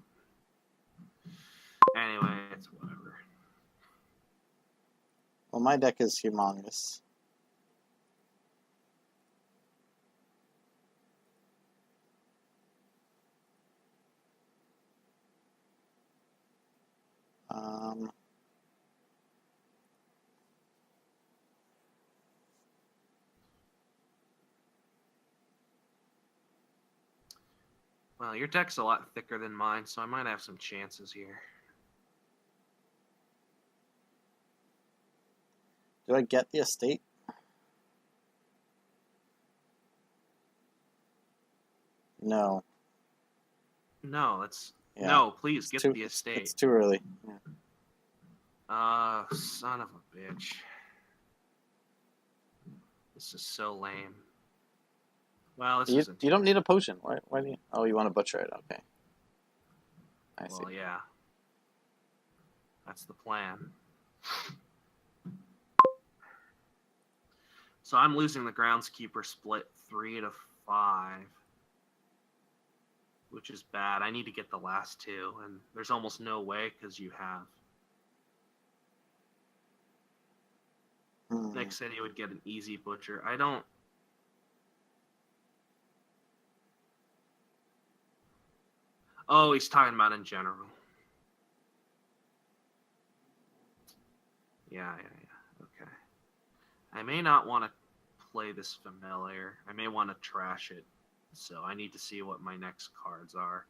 Anyway, it's whatever. Well, my deck is humongous. Well, your deck's a lot thicker than mine, so I might have some chances here. Do I get the estate? No. No, that's Yeah. no. Please get the estate. It's too early. Yeah. Son of a bitch. This is so lame. Well, this isn't. You don't need a potion. Why do you? Oh, you want to butcher it? Okay. I see. Well, yeah. That's the plan. So I'm losing the groundskeeper split 3 to 5, which is bad. I need to get the last 2, and there's almost no way because you have. Nick said he would get an easy butcher. I don't. Oh, he's talking about in general. Yeah. Okay. I may not want to play this familiar. I may want to trash it. So I need to see what my next cards are.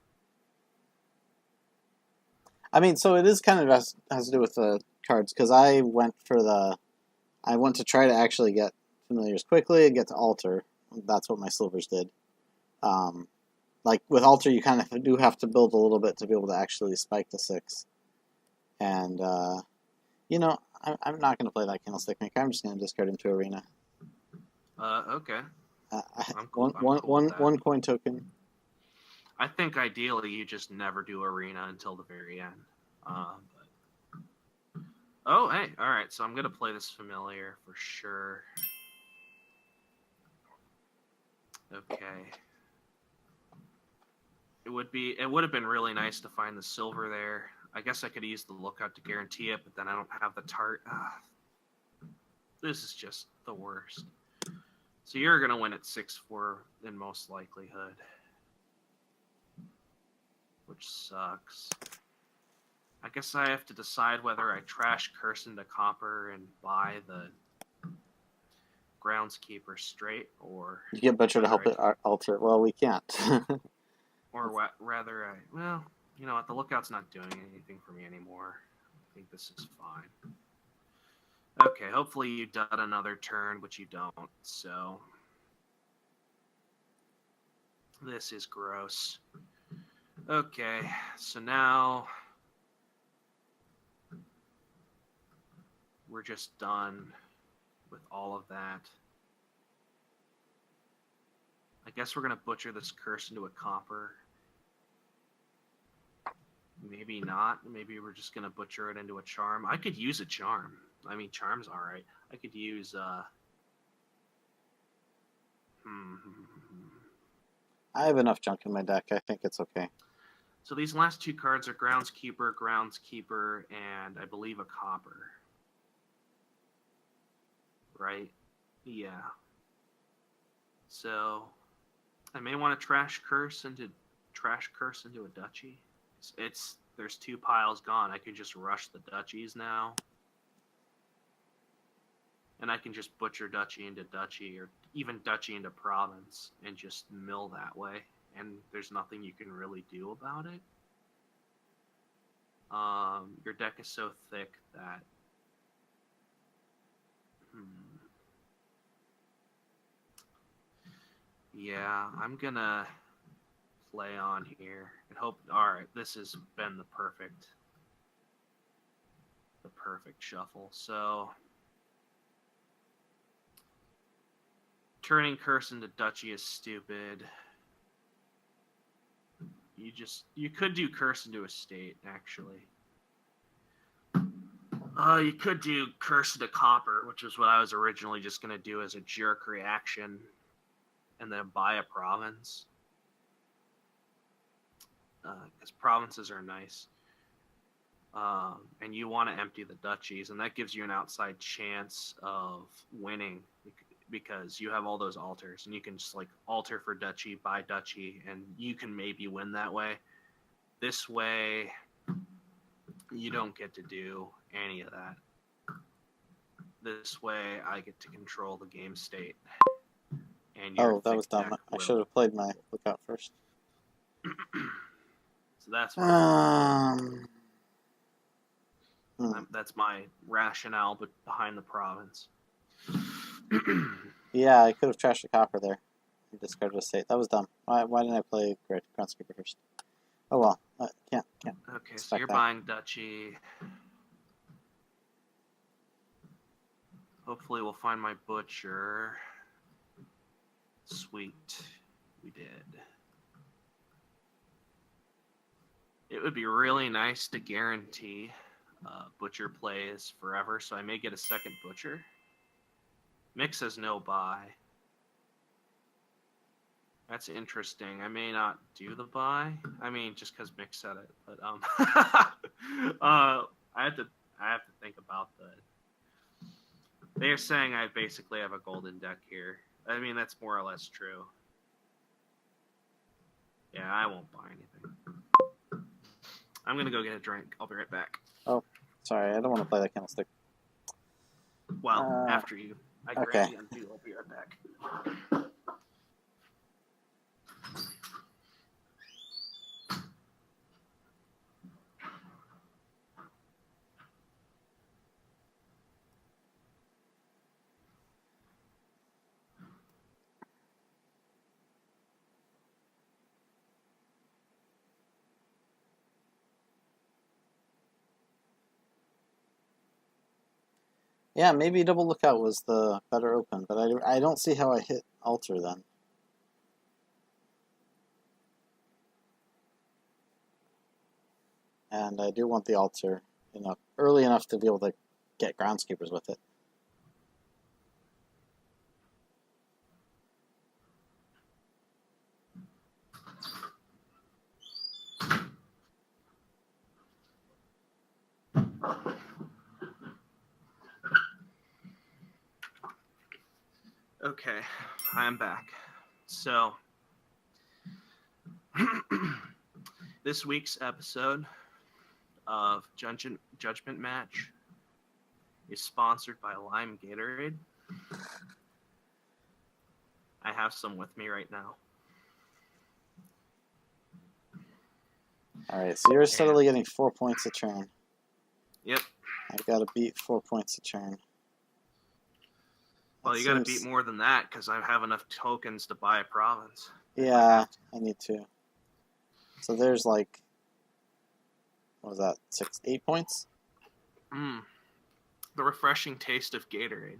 I mean, so it is kind of has to do with the cards, because I went to try to actually get familiars quickly and get to altar. That's what my silvers did. Like with altar, you kind of do have to build a little bit to be able to actually spike the 6. And I'm not going to play that candlestick maker. I'm just going to discard him to arena. Okay. I'm cool. One coin token. I think ideally you just never do arena until the very end. Oh, hey, all right. So I'm gonna play this familiar for sure. Okay. It would have been really nice to find the silver there. I guess I could use the lookout to guarantee it, but then I don't have the tart. This is just the worst. So you're going to win at 6-4 in most likelihood. Which sucks. I guess I have to decide whether I trash Curse into Copper and buy the Groundskeeper straight, or... You get Butcher to help it alter. Well, we can't. Or rather, well, you know what? The Lookout's not doing anything for me anymore. I think this is fine. Okay, hopefully you dud another turn, but you don't, so... This is gross. Okay, so now... We're just done with all of that. I guess we're going to butcher this curse into a copper. Maybe not. Maybe we're just going to butcher it into a charm. I could use a charm. I mean, charm's all right. I could use... I have enough junk in my deck. I think it's okay. So these last two cards are Groundskeeper, and I believe a Copper. Right? Yeah. So I may want to Trash Curse into a Duchy. There's 2 piles gone. I could just rush the Duchies now. And I can just butcher Duchy into Duchy, or even Duchy into Province, and just mill that way. And there's nothing you can really do about it. Your deck is so thick that... Yeah, I'm gonna play on here and hope... Alright, this has been the perfect shuffle. So... Turning Curse into Duchy is stupid. You could do Curse into Estate, actually. You could do Curse into Copper, which is what I was originally just going to do as a jerk reaction, and then buy a province. Because provinces are nice. And you want to empty the duchies, and that gives you an outside chance of winning, because you have all those altars, and you can just like alter for duchy, buy duchy, and you can maybe win that way. This way, you don't get to do any of that. This way, I get to control the game state. And that was dumb. I should have played my Lookout first. So that's that's my rationale behind the province. Yeah, I could have trashed the Copper there and discarded a state. That was dumb. Why didn't I play Groundskeeper first? Oh well, can't. Okay, so you're buying Duchy. Hopefully we'll find my Butcher. Sweet. We did. It would be really nice to guarantee Butcher plays forever, so I may get a second Butcher. Mick says no buy. That's interesting. I may not do the buy. I mean, just because Mick said it, but I have to think about that. They're saying I basically have a golden deck here. I mean, that's more or less true. Yeah, I won't buy anything. I'm gonna go get a drink. I'll be right back. Oh, sorry, I don't want to play that candlestick. Well, after you. I grab the undo. I'll be right back. Yeah, maybe Double Lookout was the better open, but I don't see how I hit Altar then. And I do want the Altar early enough to be able to get Groundskeepers with it. Okay, I'm back. So, this week's episode of Judgment Match is sponsored by Lime Gatorade. I have some with me right now. Alright, so you're steadily getting 4 points a turn. Yep. I've got to beat 4 points a turn. Well, you got to beat more than that, because I have enough tokens to buy a province. Yeah, I need to. So there's like, what was that, 8 points? The refreshing taste of Gatorade.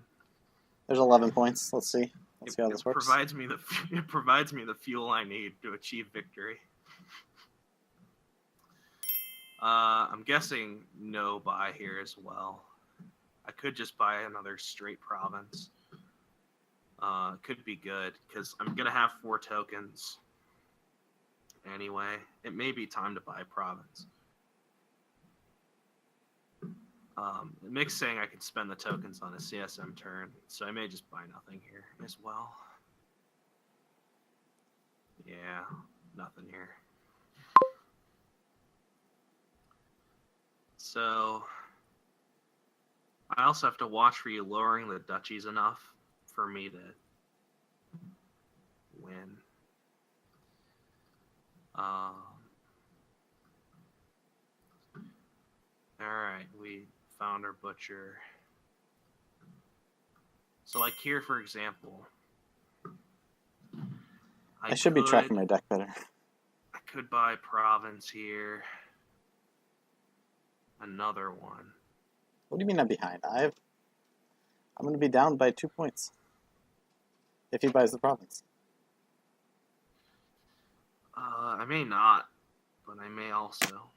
There's 11 points. Let's see. Let's see how this works. It provides me the fuel I need to achieve victory. I'm guessing no buy here as well. I could just buy another straight province. Could be good, because I'm going to have 4 tokens. anyway. It may be time to buy province. Mick's saying I can spend the tokens on a CSM turn, so I may just buy nothing here as well. Yeah, nothing here. So I also have to watch for you lowering the duchies enough for me to win. Alright, we found our butcher. So like here, for example, I should be tracking my deck better. I could buy province here. Another one. What do you mean I'm behind? I'm going to be down by 2 points if he buys the province. I may not, but I may also.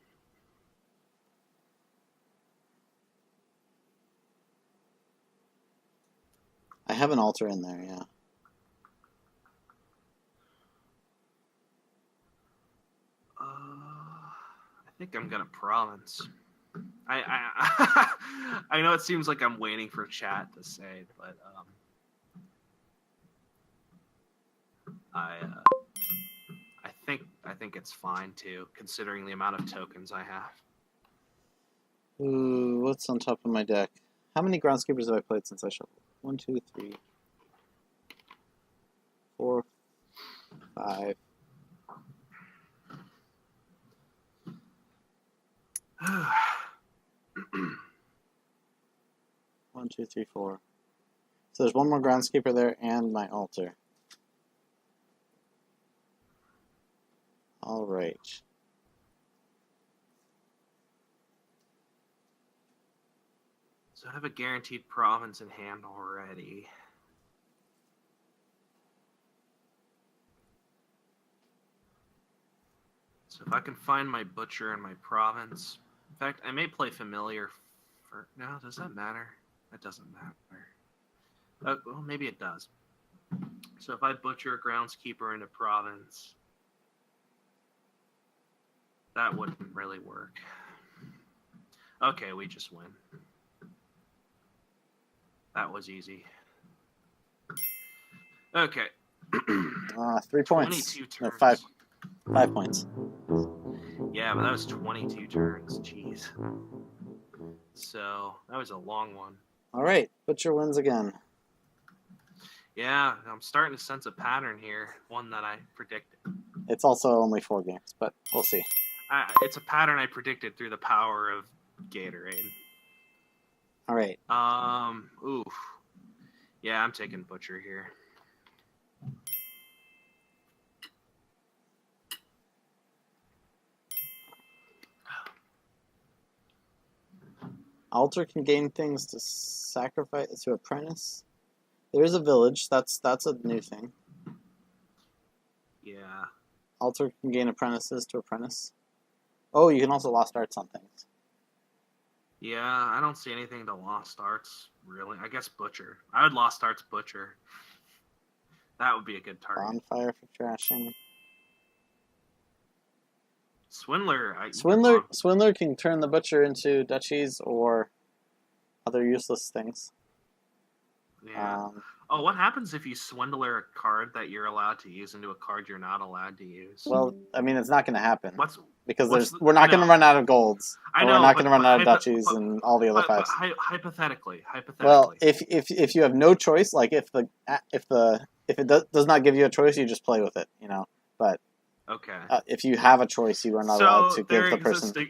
I have an altar in there, yeah. I think I'm gonna province. I know it seems like I'm waiting for chat to say, but I think it's fine too, considering the amount of tokens I have. Ooh, what's on top of my deck? How many groundskeepers have I played since I shuffled? 1, 2, 3, 4, 5. One, two, three, 4. So there's one more groundskeeper there and my altar. All right. So I have a guaranteed province in hand already. So if I can find my butcher and my province. In fact, I may play familiar for... No, does that matter? That doesn't matter. Well, maybe it does. So if I butcher a groundskeeper into province, that wouldn't really work. Okay, we just win. That was easy. Okay. 3 points. 22 turns. No, 5 points. Yeah, but that was 22 turns. Jeez. So that was a long one. All right, Butcher wins again. Yeah, I'm starting to sense a pattern here. One that I predicted. It's also only 4 games, but we'll see. It's a pattern I predicted through the power of Gatorade. All right. Oof. Yeah, I'm taking Butcher here. Altar can gain things to sacrifice to apprentice. There is a village. That's a new thing. Yeah. Altar can gain apprentices to apprentice. Oh, you can also lost arts on things. Yeah, I don't see anything to Lost Arts, really. I guess Butcher. I would Lost Arts Butcher. That would be a good target. Bonfire for trashing. Swindler. Swindler can turn the Butcher into duchies or other useless things. Yeah. What happens if you swindler a card that you're allowed to use into a card you're not allowed to use? Well, I mean, it's not going to happen. Because we're not going to run out of golds. I know, we're not going to run out of duchies and all the other fives. Hypothetically. Well, if you have no choice, like if it does not give you a choice, you just play with it, you know. But okay, if you have a choice, you are not allowed to give the person.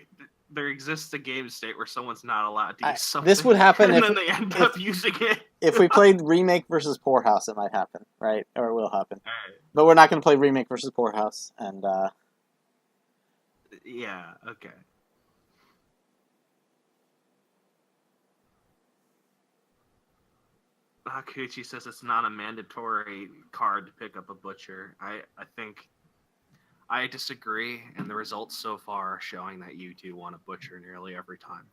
There exists a game state where someone's not allowed to use something. This would happen and then they end up using it. If we played Remake versus Poorhouse, it might happen, right? Or it will happen. Right. But we're not going to play Remake versus Poorhouse, and yeah, okay. Hakuchi says it's not a mandatory card to pick up a Butcher. I think I disagree, and the results so far are showing that you do want a Butcher nearly every time.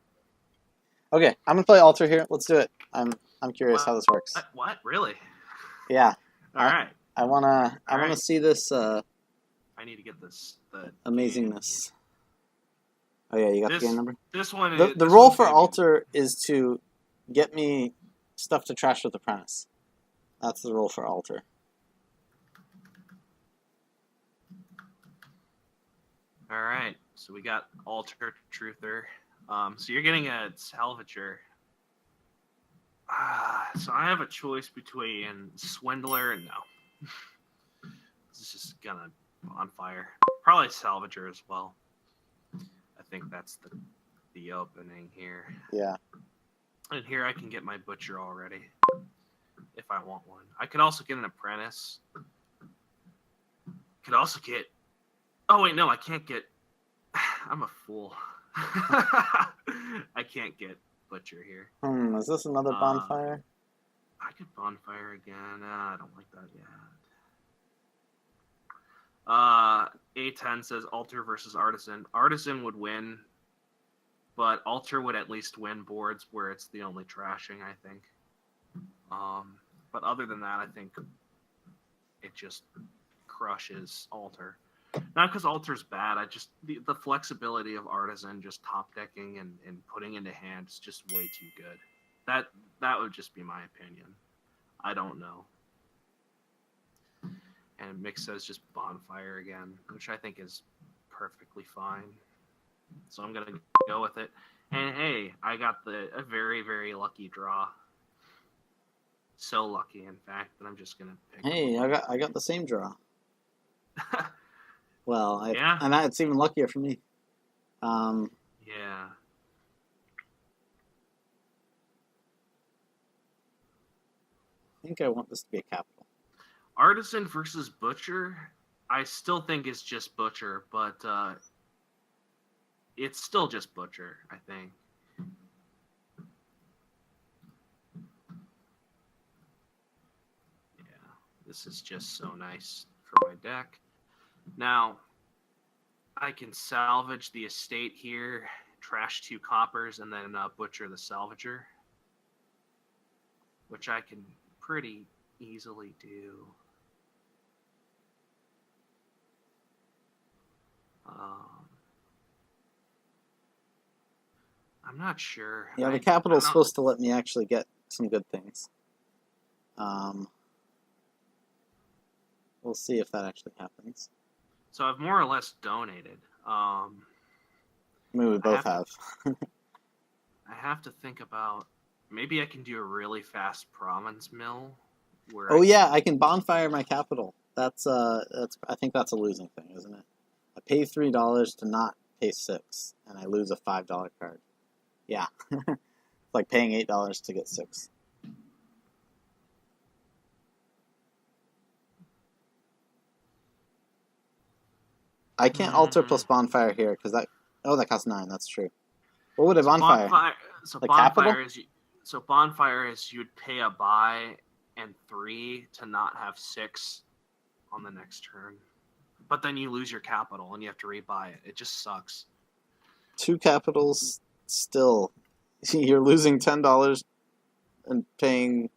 Okay, I'm gonna play Altar here. Let's do it. I'm curious how this works. What? Really? Yeah. All right. I wanna see this. I I need to get the Amazingness. Oh yeah, you got the game number? This one The is... the role for Alter is to get me stuff to trash with Apprentice. That's the role for Alter. Alright, so we got Alter, Truther. So you're getting a Salvager. So I have a choice between Swindler and no. It's just gonna Bonfire. Probably Salvager as well. I think that's the opening here. Yeah. And here I can get my Butcher already. If I want one. I could also get an Apprentice. Could also get... Oh, wait, no, I can't get... I'm a fool. I can't get Butcher here. Is this another Bonfire? I could Bonfire again. I don't like that yet. A10 says Alter versus Artisan. Artisan would win, but Alter would at least win boards where it's the only trashing, I think. But other than that, I think it just crushes Alter. Not because Alter's bad. I just the flexibility of Artisan just top decking and putting into hand is just way too good. That would just be my opinion. I don't know. And Mick says just Bonfire again, which I think is perfectly fine. So I'm gonna go with it. And hey, I got a very, very lucky draw. So lucky, in fact, that I'm just gonna pick. Hey, I got the same draw. Well, yeah, and it's even luckier for me. Yeah. I think I want this to be a capital. Artisan versus Butcher, I still think it's just Butcher, but it's still just Butcher, I think. Yeah, this is just so nice for my deck. Now, I can salvage the estate here, trash 2 coppers, and then Butcher the Salvager, which I can pretty easily do. I'm not sure. Yeah, the capital is supposed to let me actually get some good things. We'll see if that actually happens. So I've more or less donated. I mean, we both have. I have to think about... Maybe I can do a really fast province mill. Where I can Bonfire my capital. That's I think that's a losing thing, isn't it? I pay $3 to not pay $6, and I lose a $5 card. Yeah, it's like paying $8 to get 6. I can't Alter plus Bonfire here because that costs 9. That's true. What would a Bonfire? Bonfire is you'd pay a buy and 3 to not have 6 on the next turn, but then you lose your capital and you have to rebuy it. It just sucks. 2 capitals still. You're losing $10 and paying.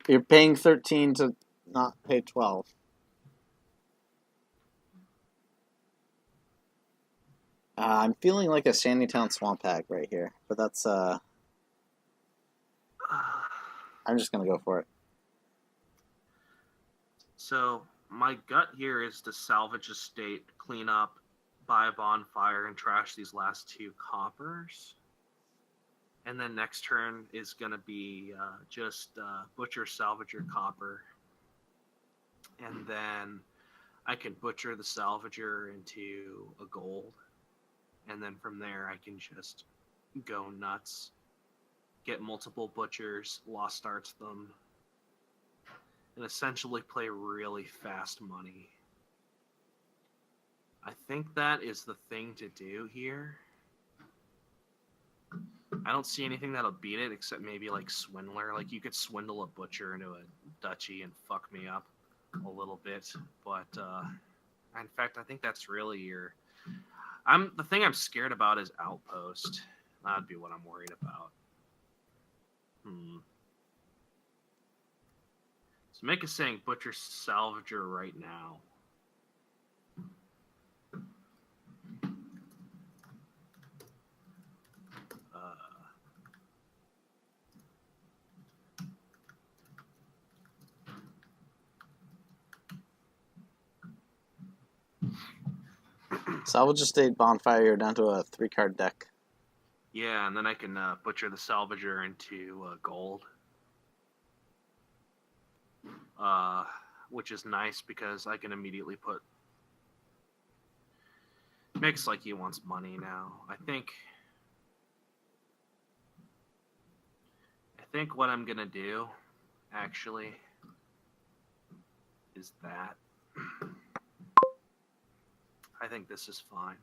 You're paying 13 to not pay 12. I'm feeling like a Shantytown Swamp Hag right here, but that's I'm just gonna go for it. So my gut here is to salvage estate, clean up, buy a Bonfire, and trash these last 2 coppers. And then next turn is gonna be just Butcher, Salvager, Copper, and then I can Butcher the Salvager into a gold. And then from there, I can just go nuts, get multiple Butchers, lost starts them, and essentially play really fast money. I think that is the thing to do here. I don't see anything that'll beat it except maybe like Swindler. Like you could swindle a Butcher into a Duchy and fuck me up a little bit. But in fact, I think that's really your... the thing I'm scared about is Outpost. That'd be what I'm worried about. So make a saying Butcher Salvager right now. So I will just stay bonfire down to a 3-card deck. Yeah, and then I can butcher the salvager into gold. Which is nice because I can immediately put... Makes like he wants money now. I think what I'm gonna do, actually, is that. I think this is fine.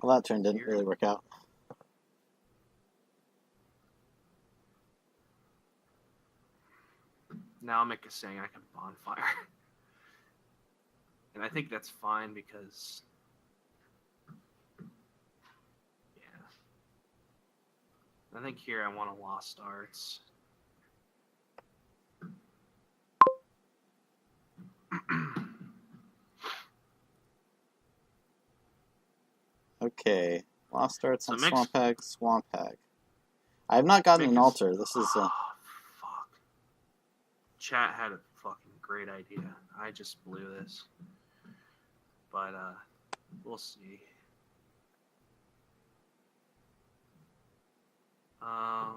Well, that turn didn't really work out. Now I'm saying I can bonfire. And I think that's fine because... Yeah. I think here I want a Lost Arts. Okay. Lost Arts So on mix- Swamp Hag, Swamp Hag. I have not gotten an altar. This is... fuck. Chat had a fucking great idea. I just blew this. But, we'll see. Yeah.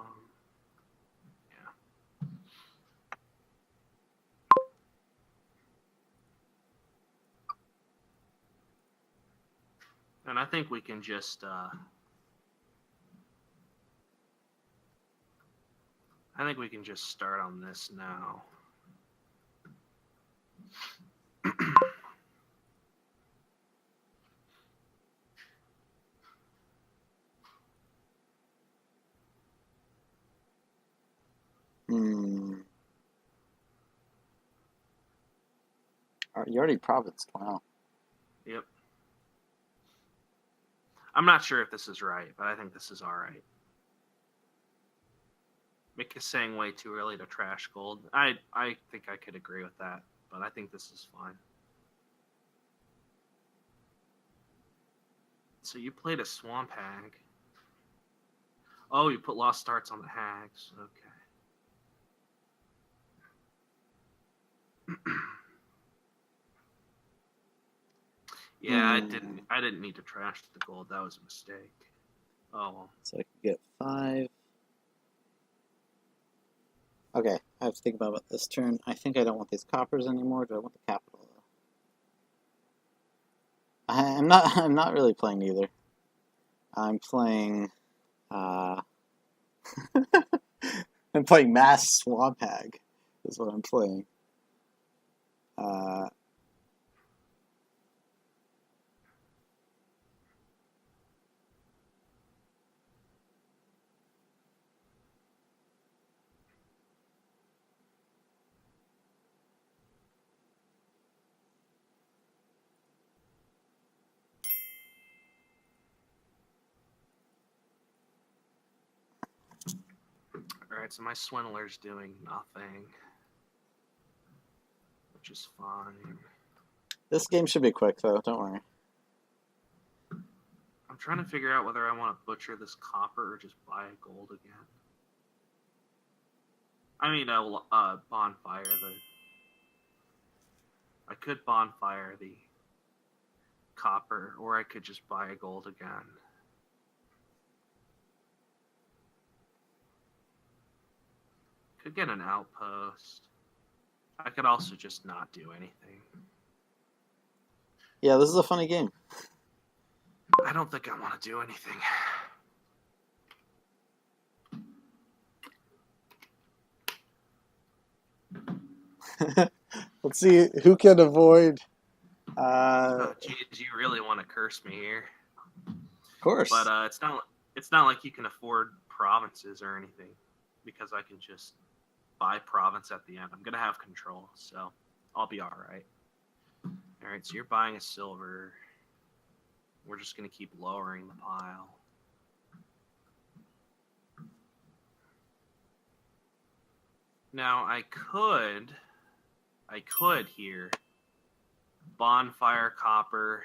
And I think we can just, start on this now. You already provinced. Wow. Yep. I'm not sure if this is right, but I think this is alright. Mick is saying way too early to trash gold. I think I could agree with that, but I think this is fine. So you played a Swamp Hag. Oh, you put Lost Arts on the Hags. Okay. Yeah, I didn't need to trash the gold. That was a mistake. Oh well. So I can get 5. Okay, I have to think about this turn. I think I don't want these coppers anymore. Do I want the capital though? I'm not really playing either. I'm playing I'm playing Mass Swamp Hag is what I'm playing. Alright, so my Swindler's doing nothing. Which is fine. This game should be quick though, don't worry. I'm trying to figure out whether I want to butcher this copper or just buy gold again. I mean, bonfire I could bonfire the copper, or I could just buy a gold again. Could get an outpost. I could also just not do anything. Yeah, this is a funny game. I don't think I want to do anything. Let's see who can avoid. Geez, you really want to curse me here? Of course. But it's not like you can afford provinces or anything, because I can just buy province at the end. I'm gonna have control, so I'll be all right. All right, so you're buying a silver. We're just gonna keep lowering the pile. Now I could here bonfire copper,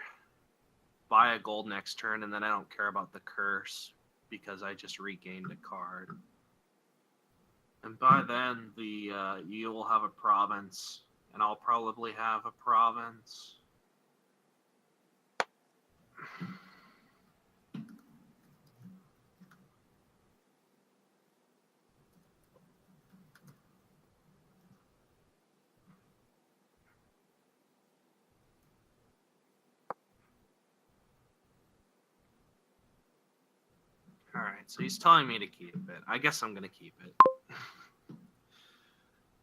buy a gold next turn, and then I don't care about the curse because I just regained a card. And by then, you will have a province, and I'll probably have a province. All right, so he's telling me to keep it. I guess I'm gonna keep it.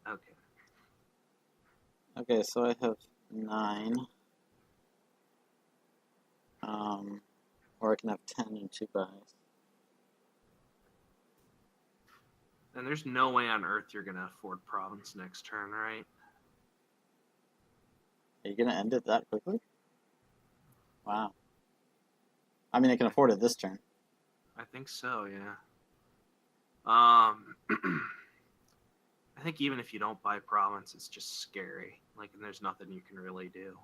Okay. Okay, so I have 9. Or I can have 10 and 2 buys. And there's no way on earth you're gonna afford province next turn, right? Are you gonna end it that quickly? Wow. I mean, I can afford it this turn. I think so, yeah. I think even if you don't buy province, it's just scary. Like, and there's nothing you can really do.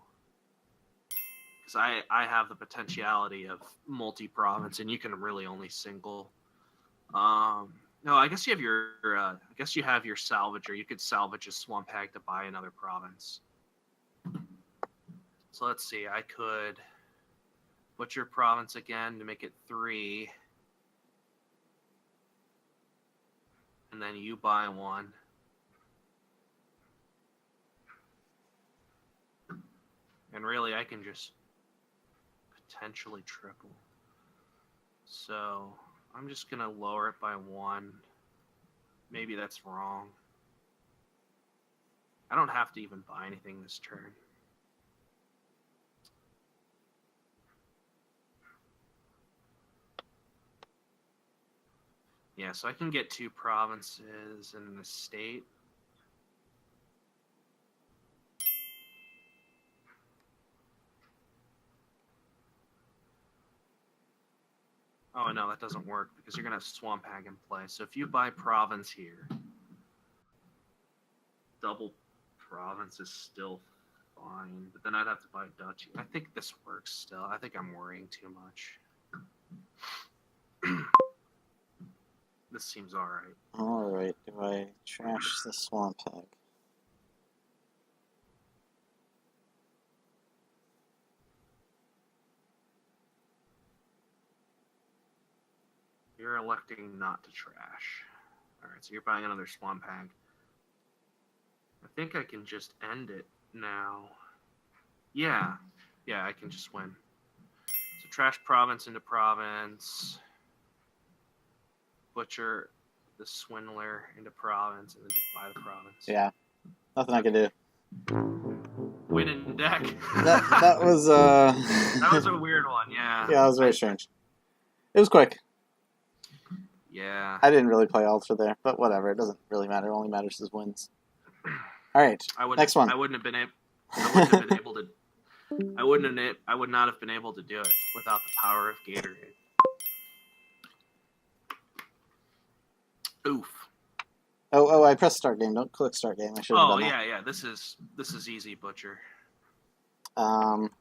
Because I have the potentiality of multi-province, and you can really only single. No, I guess you have your. I guess you have your salvager. You could salvage a swamp hag to buy another province. So let's see. I could butcher province again to make it 3, and then you buy 1. And really, I can just potentially triple. So I'm just going to lower it by 1. Maybe that's wrong. I don't have to even buy anything this turn. Yeah, so I can get 2 provinces and an estate. Oh, no, that doesn't work because you're going to have Swamp Hag in play. So if you buy province here, double province is still fine, but then I'd have to buy duchy. I think this works still. I think I'm worrying too much. This seems alright. Alright, do I trash the swamp hag? You're electing not to trash. Alright, so you're buying another Swamp Hag. I think I can just end it now. Yeah, I can just win. So trash province into province. Butcher the swindler into province, and then just buy the province. Yeah, nothing I can do. Winning deck. That was That was a weird one, yeah. Yeah, that was very strange. It was quick. Yeah. I didn't really play Alter there, but whatever. It doesn't really matter. It only matters is wins. All right, next one. I would not have been able to. I would not have been able to do it without the power of Gatorade. Oof. Oh! I pressed start game. Don't click start game. I should have done that. Yeah. This is easy, Butcher. What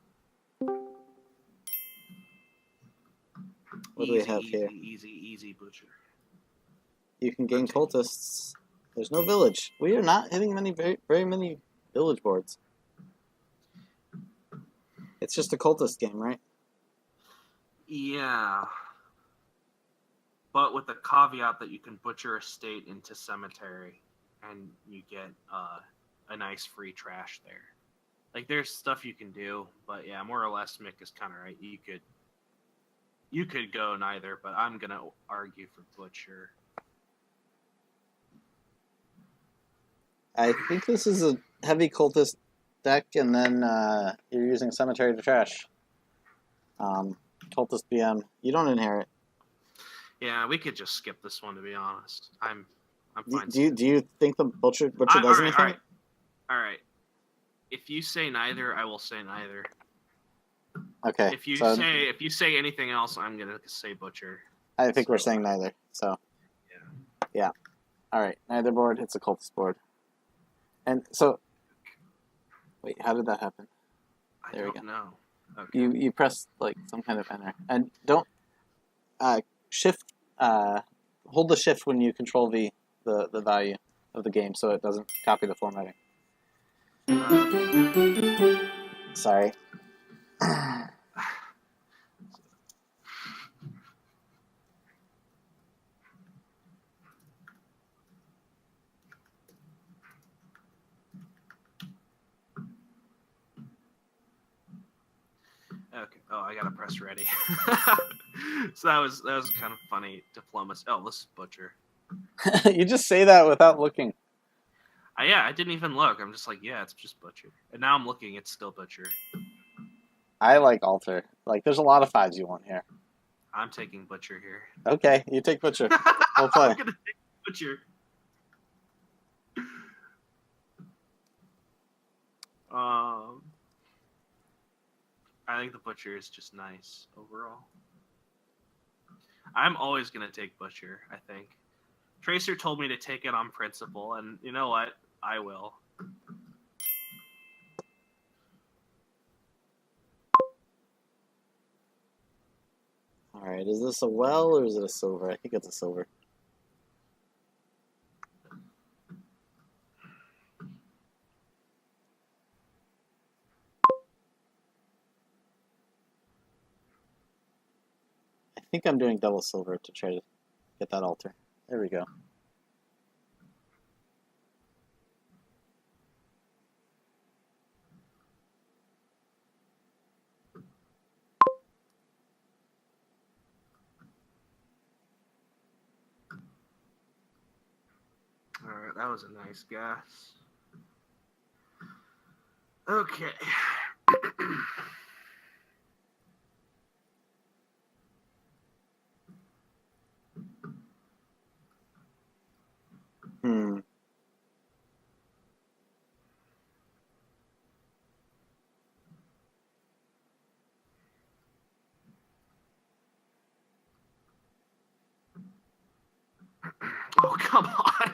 do we have here? Easy, Butcher. You can gain cultists. There's no village. We are not hitting very many village boards. It's just a cultist game, right? Yeah. But with the caveat that you can butcher a state into cemetery, and you get a nice free trash there. Like, there's stuff you can do, but yeah, more or less, Mick is kind of right. You could go neither, but I'm gonna argue for butcher. I think this is a heavy cultist deck, and then you're using cemetery to trash. Cultist BM. You don't inherit. Yeah, we could just skip this one, to be honest. I'm fine. Do you think the butcher does anything? All right. If you say neither, I will say neither. Okay. If you say anything else, I'm gonna say butcher. I think we're saying neither. So. Yeah. All right. Neither board. It's a cultist board. And so. Wait. How did that happen? There we go. No. Okay. You press like some kind of enter, and don't shift. Hold the shift when you control the value of the game, so it doesn't copy the formatting. Sorry. Okay. Oh, I gotta press ready. So that was kind of funny diplomacy. Oh, this is butcher. You just say that without looking. Yeah, I didn't even look. I'm just like, yeah, it's just butcher. And now I'm looking, it's still butcher. I like altar. Like, there's a lot of 5s you want here. I'm taking butcher here. Okay, you take butcher. We'll play. I'm gonna take butcher. I think the butcher is just nice overall. I'm always gonna take butcher. I think Tracer told me to take it on principle, and you know what? I will. All right, is this a well or is it a silver? I think it's a silver. I think I'm doing double silver to try to get that altar. There we go. All right, that was a nice guess. Okay. Hmm. Oh, come on.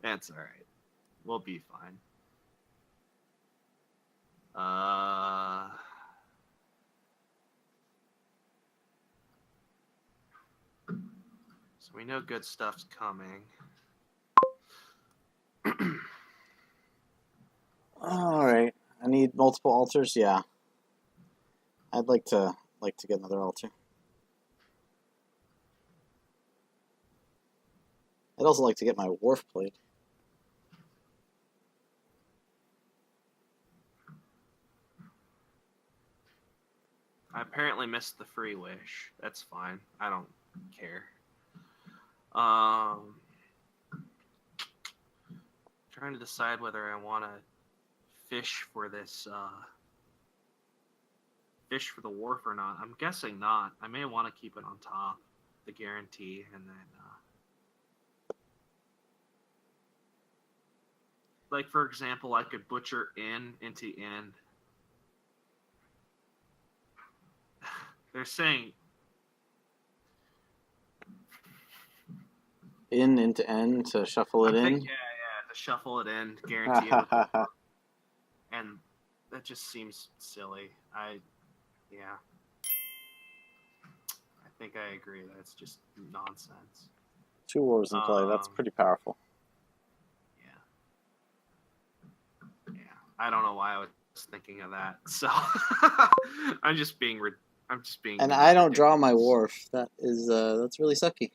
That's all right. We'll be fine. So we know good stuff's coming. All right. I need multiple altars. Yeah. I'd like to get another altar. I'd also like to get my wharf plate. I apparently missed the free wish. That's fine. I don't care. Trying to decide whether I want to fish for this fish for the wharf or not. I'm guessing not. I may want to keep it on top, the guarantee, and then like for example, I could butcher into end. They're saying Into N to shuffle it in. Yeah, to shuffle it in, guarantee it. And that just seems silly. I think I agree. That's just nonsense. 2 wars in play. That's pretty powerful. Yeah. I don't know why I was thinking of that. So I'm just being. And I don't draw my wharf. That is that's really sucky.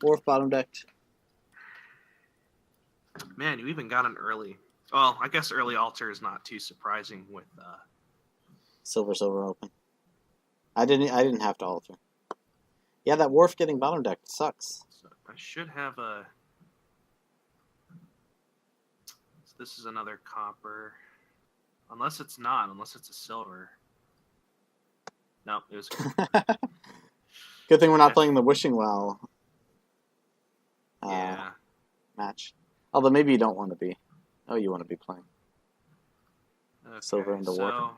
Wharf bottom decked. Man, you even got an early. Well, I guess early altar is not too surprising with silver open. I didn't have to alter. Yeah, that wharf getting bottom decked sucks. So I should have a. So this is another copper, unless it's not. Unless it's a silver. No, it was. Good thing we're not playing the wishing well. Yeah. Match. Although maybe you don't want to be. Oh, you want to be playing. Okay, Silver into wharf.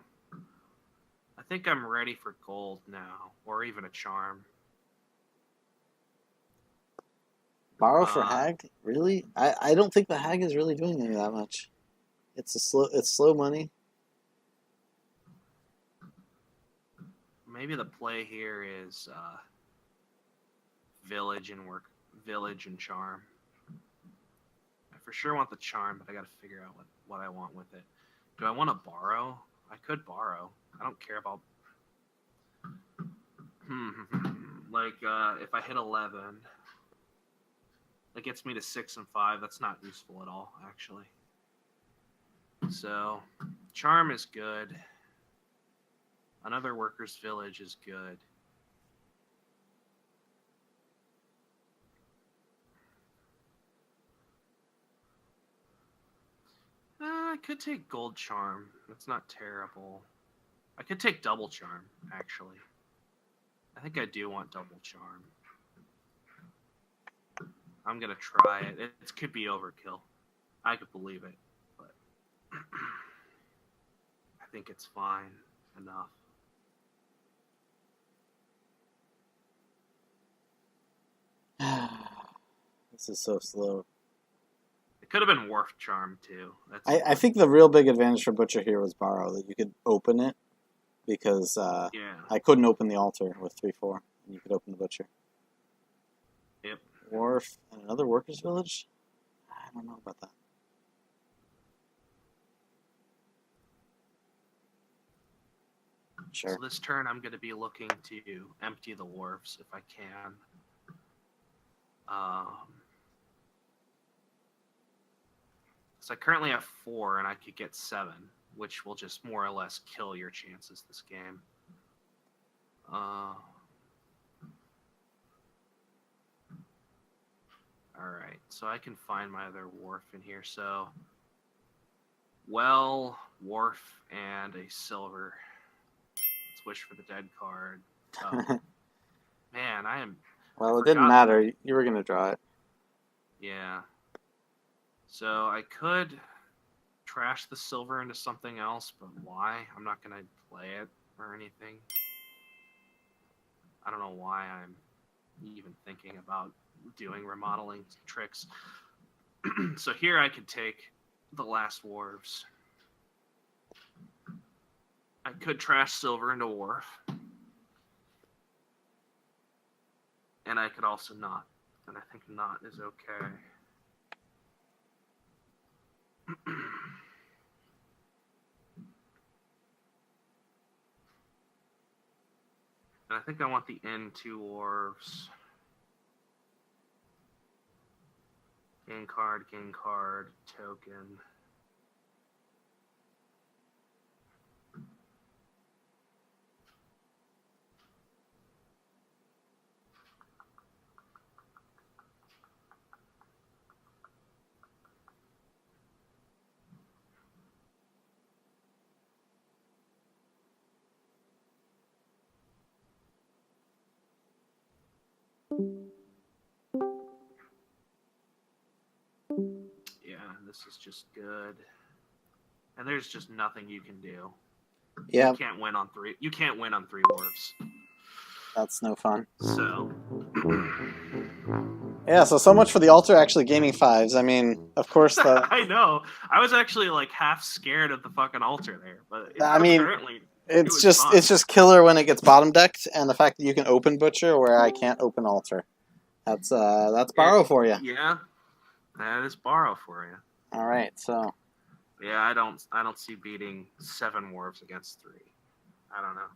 I think I'm ready for gold now, or even a charm. Borrow for hag? Really? I don't think the hag is really doing any that much. It's slow money. Maybe the play here is village and charm. I for sure want the charm, but I got to figure out what I want with it. Do I want to borrow? I could borrow. I don't care about. Like if I hit 11, that gets me to 6 and 5. That's not useful at all, actually. So, charm is good. Another workers' village is good. I could take gold charm. That's not terrible. I could take double charm, actually. I think I do want double charm. I'm gonna try it. It could be overkill. I could believe it, but I think it's fine enough. This is so slow. It could have been Wharf Charm too. I think the real big advantage for Butcher here was Borrow, that you could open it, because yeah. I couldn't open the altar with 3-4, and you could open the Butcher. Yep. Wharf and another workers' village? I don't know about that. Sure. So this turn I'm going to be looking to empty the wharfs if I can. So I currently have 4 and I could get 7, which will just more or less kill your chances this game. Alright, so I can find my other wharf in here. So, well, wharf, and a silver. Let's wish for the dead card. Oh, man, I am... Well, it didn't matter. You were going to draw it. Yeah. So I could trash the silver into something else, but why? I'm not going to play it or anything. I don't know why I'm even thinking about doing remodeling tricks. So here I could take the last wharves. I could trash silver into wharf. And I could also not. And I think not is okay. And I think I want the N 2 wharves. Gain card, token. Yeah, this is just good. And there's just nothing you can do. Yeah. You can't win on 3. You can't win on 3 wharfs. That's no fun. So. Yeah, so much for the altar actually gaining 5s. I mean, of course the... I know. I was actually like half scared of the fucking altar there, but I mean, it's just killer when it gets bottom decked, and the fact that you can open Butcher where I can't open altar. That's Borrow for you. Yeah, that is Borrow for you. All right, so. Yeah, I don't see beating 7 wharves against 3. I don't know.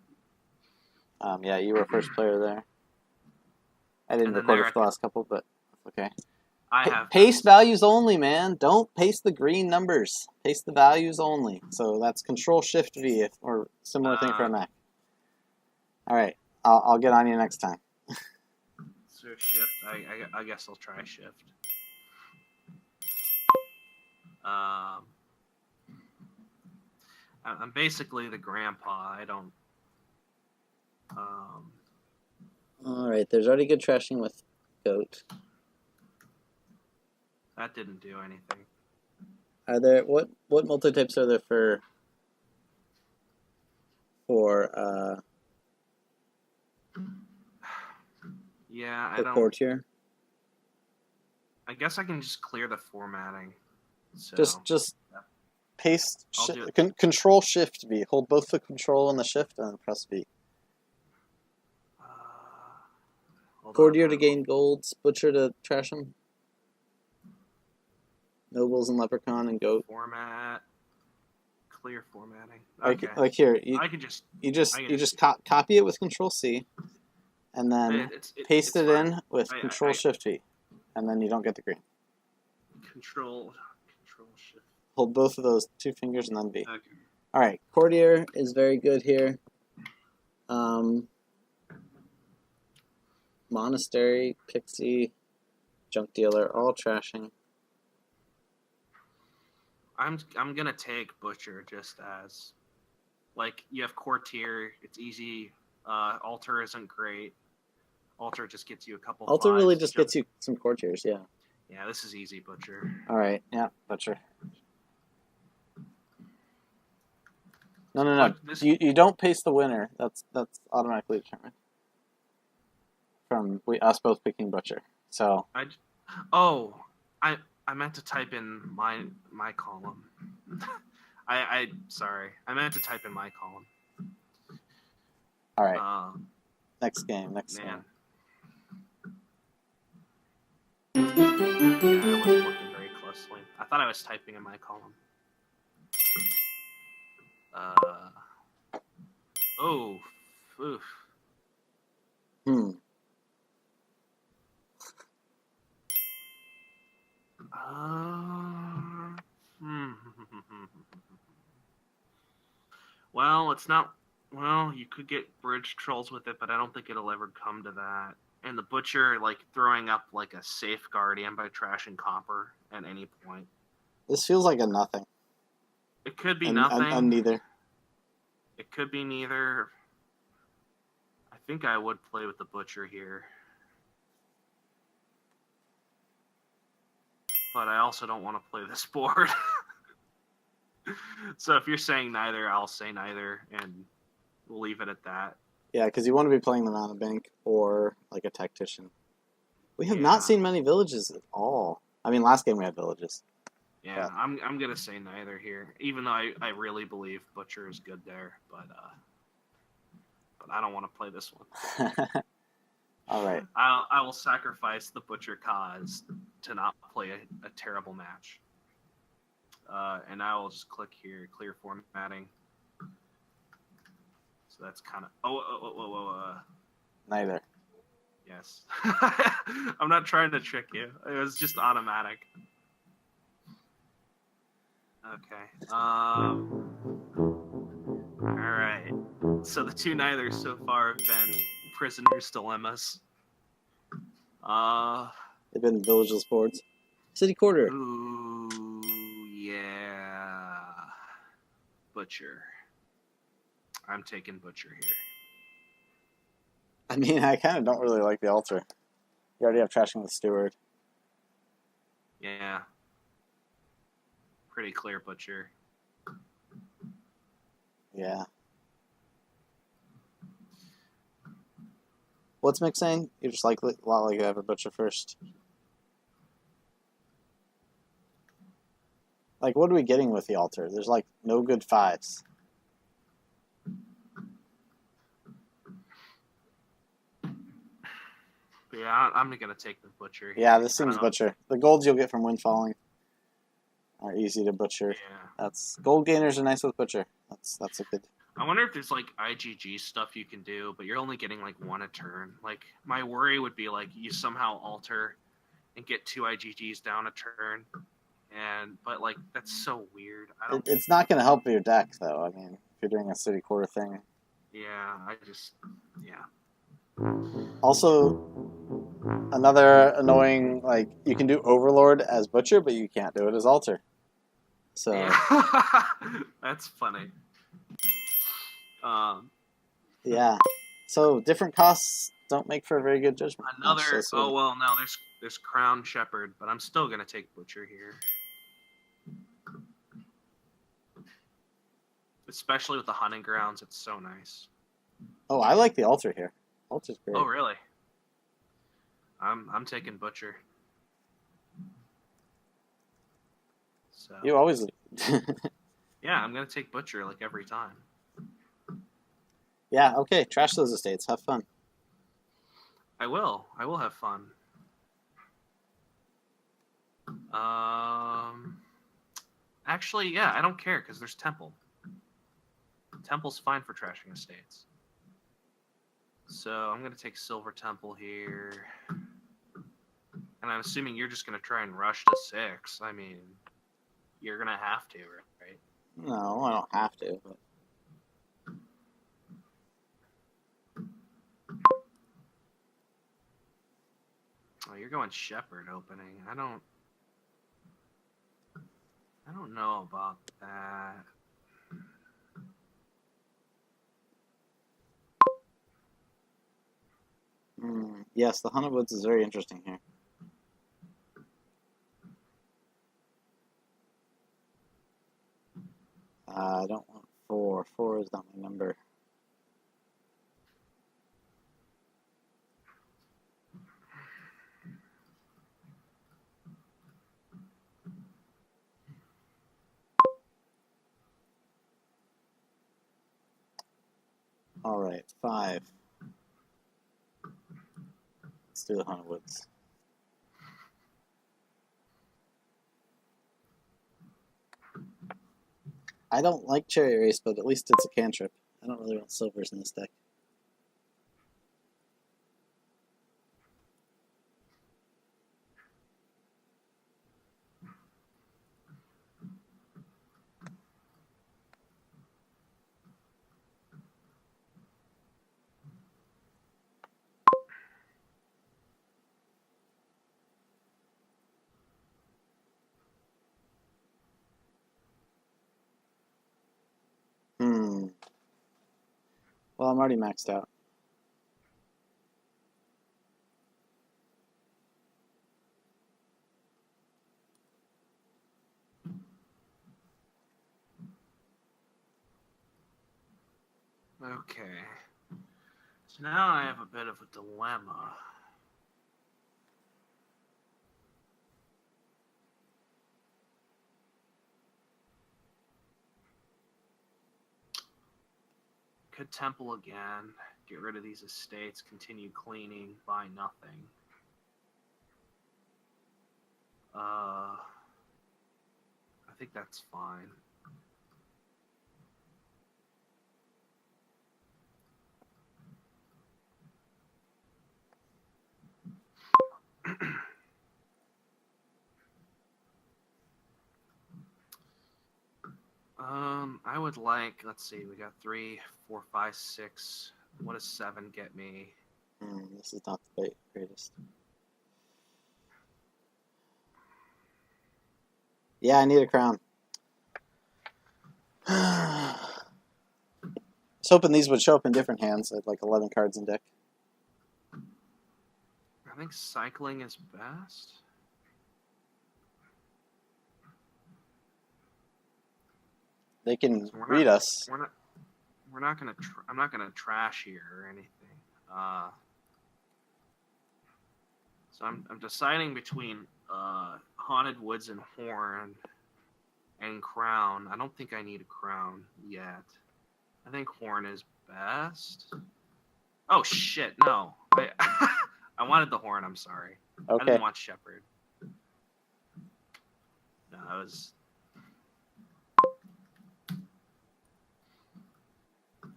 Yeah, you were first player there. I didn't record it for the last couple, but okay. I have paste values only, man. Don't paste the green numbers. Paste the values only. So that's Control-Shift-V or similar thing for a Mac. All right, I'll get on you next time. So shift. I guess I'll try shift. I'm basically the grandpa. I don't. All right, there's already good trashing with goat. That didn't do anything. Are there what multi-types are there for yeah, I for don't. Courtier? I guess I can just clear the formatting. So, just paste Control-Shift-V. Hold both the Control and the Shift, and then press V. Courtier to gain golds, Butcher to trash them. Nobles and Leprechaun and Goat. Format. Clear formatting. Okay. Like here, I can just. You just copy it with Control-C, and then paste it in with Control-Shift-V, and then you don't get the green. Control-Shift. Hold both of those 2 fingers and then V. Okay. All right, Courtier is very good here. Um, Monastery, Pixie, Junk Dealer, all trashing. I'm gonna take Butcher just as, like, you have Courtier. It's easy. Altar isn't great. Altar just gets you a couple. Altar fives. really just gets you some courtiers, yeah. Yeah, this is easy, Butcher. All right, yeah, Butcher. No. You don't paste the winner. That's automatically determined from us both picking Butcher. So. I meant to type in my column. Sorry. I meant to type in my column. All right. Next game. Man. Yeah, I wasn't looking very closely. I thought I was typing in my column. Oof. Well, it's not. Well, you could get bridge trolls with it, but I don't think it'll ever come to that. And the Butcher, like, throwing up like a safe guardian by trashing copper at any point. This feels like a nothing. It could be nothing. Neither. It could be neither. I think I would play with the Butcher here. But I also don't want to play this board. So if you're saying neither, I'll say neither, and we'll leave it at that. Yeah, because you want to be playing the Mana Bank or like a Tactician. We have not seen many villages at all. I mean, last game we had villages. Yeah, but I'm gonna say neither here, even though I really believe Butcher is good there, but I don't want to play this one. All right. I will sacrifice the Butcher cause to not play a terrible match. And I will just click here, clear formatting. So that's kind of Neither. Yes. I'm not trying to trick you. It was just automatic. Okay. All right. So the two neithers so far have been Prisoner's Dilemmas. They've been villageless boards. City Quarter. Ooh, yeah. Butcher. I'm taking Butcher here. I mean, I kind of don't really like the Altar. You already have Trashing the Steward. Yeah. Pretty clear Butcher. Yeah. What's Mick saying? You just like a lot like you have a Butcher first. Like, what are we getting with the Altar? There's like no good fives. Yeah, I'm going to take the Butcher here. Yeah, this seems Butcher. The golds you'll get from Wind Falling are easy to butcher. Yeah. That's gold gainers are nice with Butcher. That's a good. I wonder if there's like IGG stuff you can do, but you're only getting like one a turn. Like, my worry would be like you somehow alter and get 2 IGGs down a turn, but like that's so weird. It's not going to help your deck though. I mean, if you're doing a City Quarter thing. Yeah, Also, another annoying, like, you can do Overlord as Butcher, but you can't do it as Altar. So yeah. That's funny. Yeah. So different costs don't make for a very good judgment. No, there's Crown Shepherd, but I'm still gonna take Butcher here. Especially with the hunting grounds, it's so nice. Oh, I like the Altar here. Altar's great. Oh, really? I'm taking Butcher. So you always. Yeah, I'm gonna take Butcher like every time. Yeah. Okay. Trash those estates. Have fun. I will. I will have fun. Actually, yeah, I don't care because there's Temple. Temple's fine for trashing estates. So I'm going to take Silver Temple here. And I'm assuming you're just going to try and rush to 6. I mean, you're going to have to, right? No, I don't have to. But... you're going Shepherd opening. I don't know about that. Yes, the Haunted Woods is very interesting here. I don't want 4. 4 is not my number. All right, 5. Let's do the Haunted Woods. I don't like Cherry Erase, but at least it's a cantrip. I don't really want silvers in this deck. Well, I'm already maxed out. Okay. So now I have a bit of a dilemma. Could temple again, get rid of these estates, continue cleaning, buy nothing. I think that's fine. I would like, let's see, we got 3, 4, 5, 6. What does 7 get me? This is not the greatest. Yeah, I need a crown. I was hoping these would show up in different hands. I had like 11 cards in deck. I think cycling is best. They can read us. We're not gonna. I'm not gonna trash here or anything. So I'm deciding between Haunted Woods and Horn and Crown. I don't think I need a Crown yet. I think Horn is best. Oh shit! No, I wanted the Horn. I'm sorry. Okay. I didn't want Shepherd. No, I was.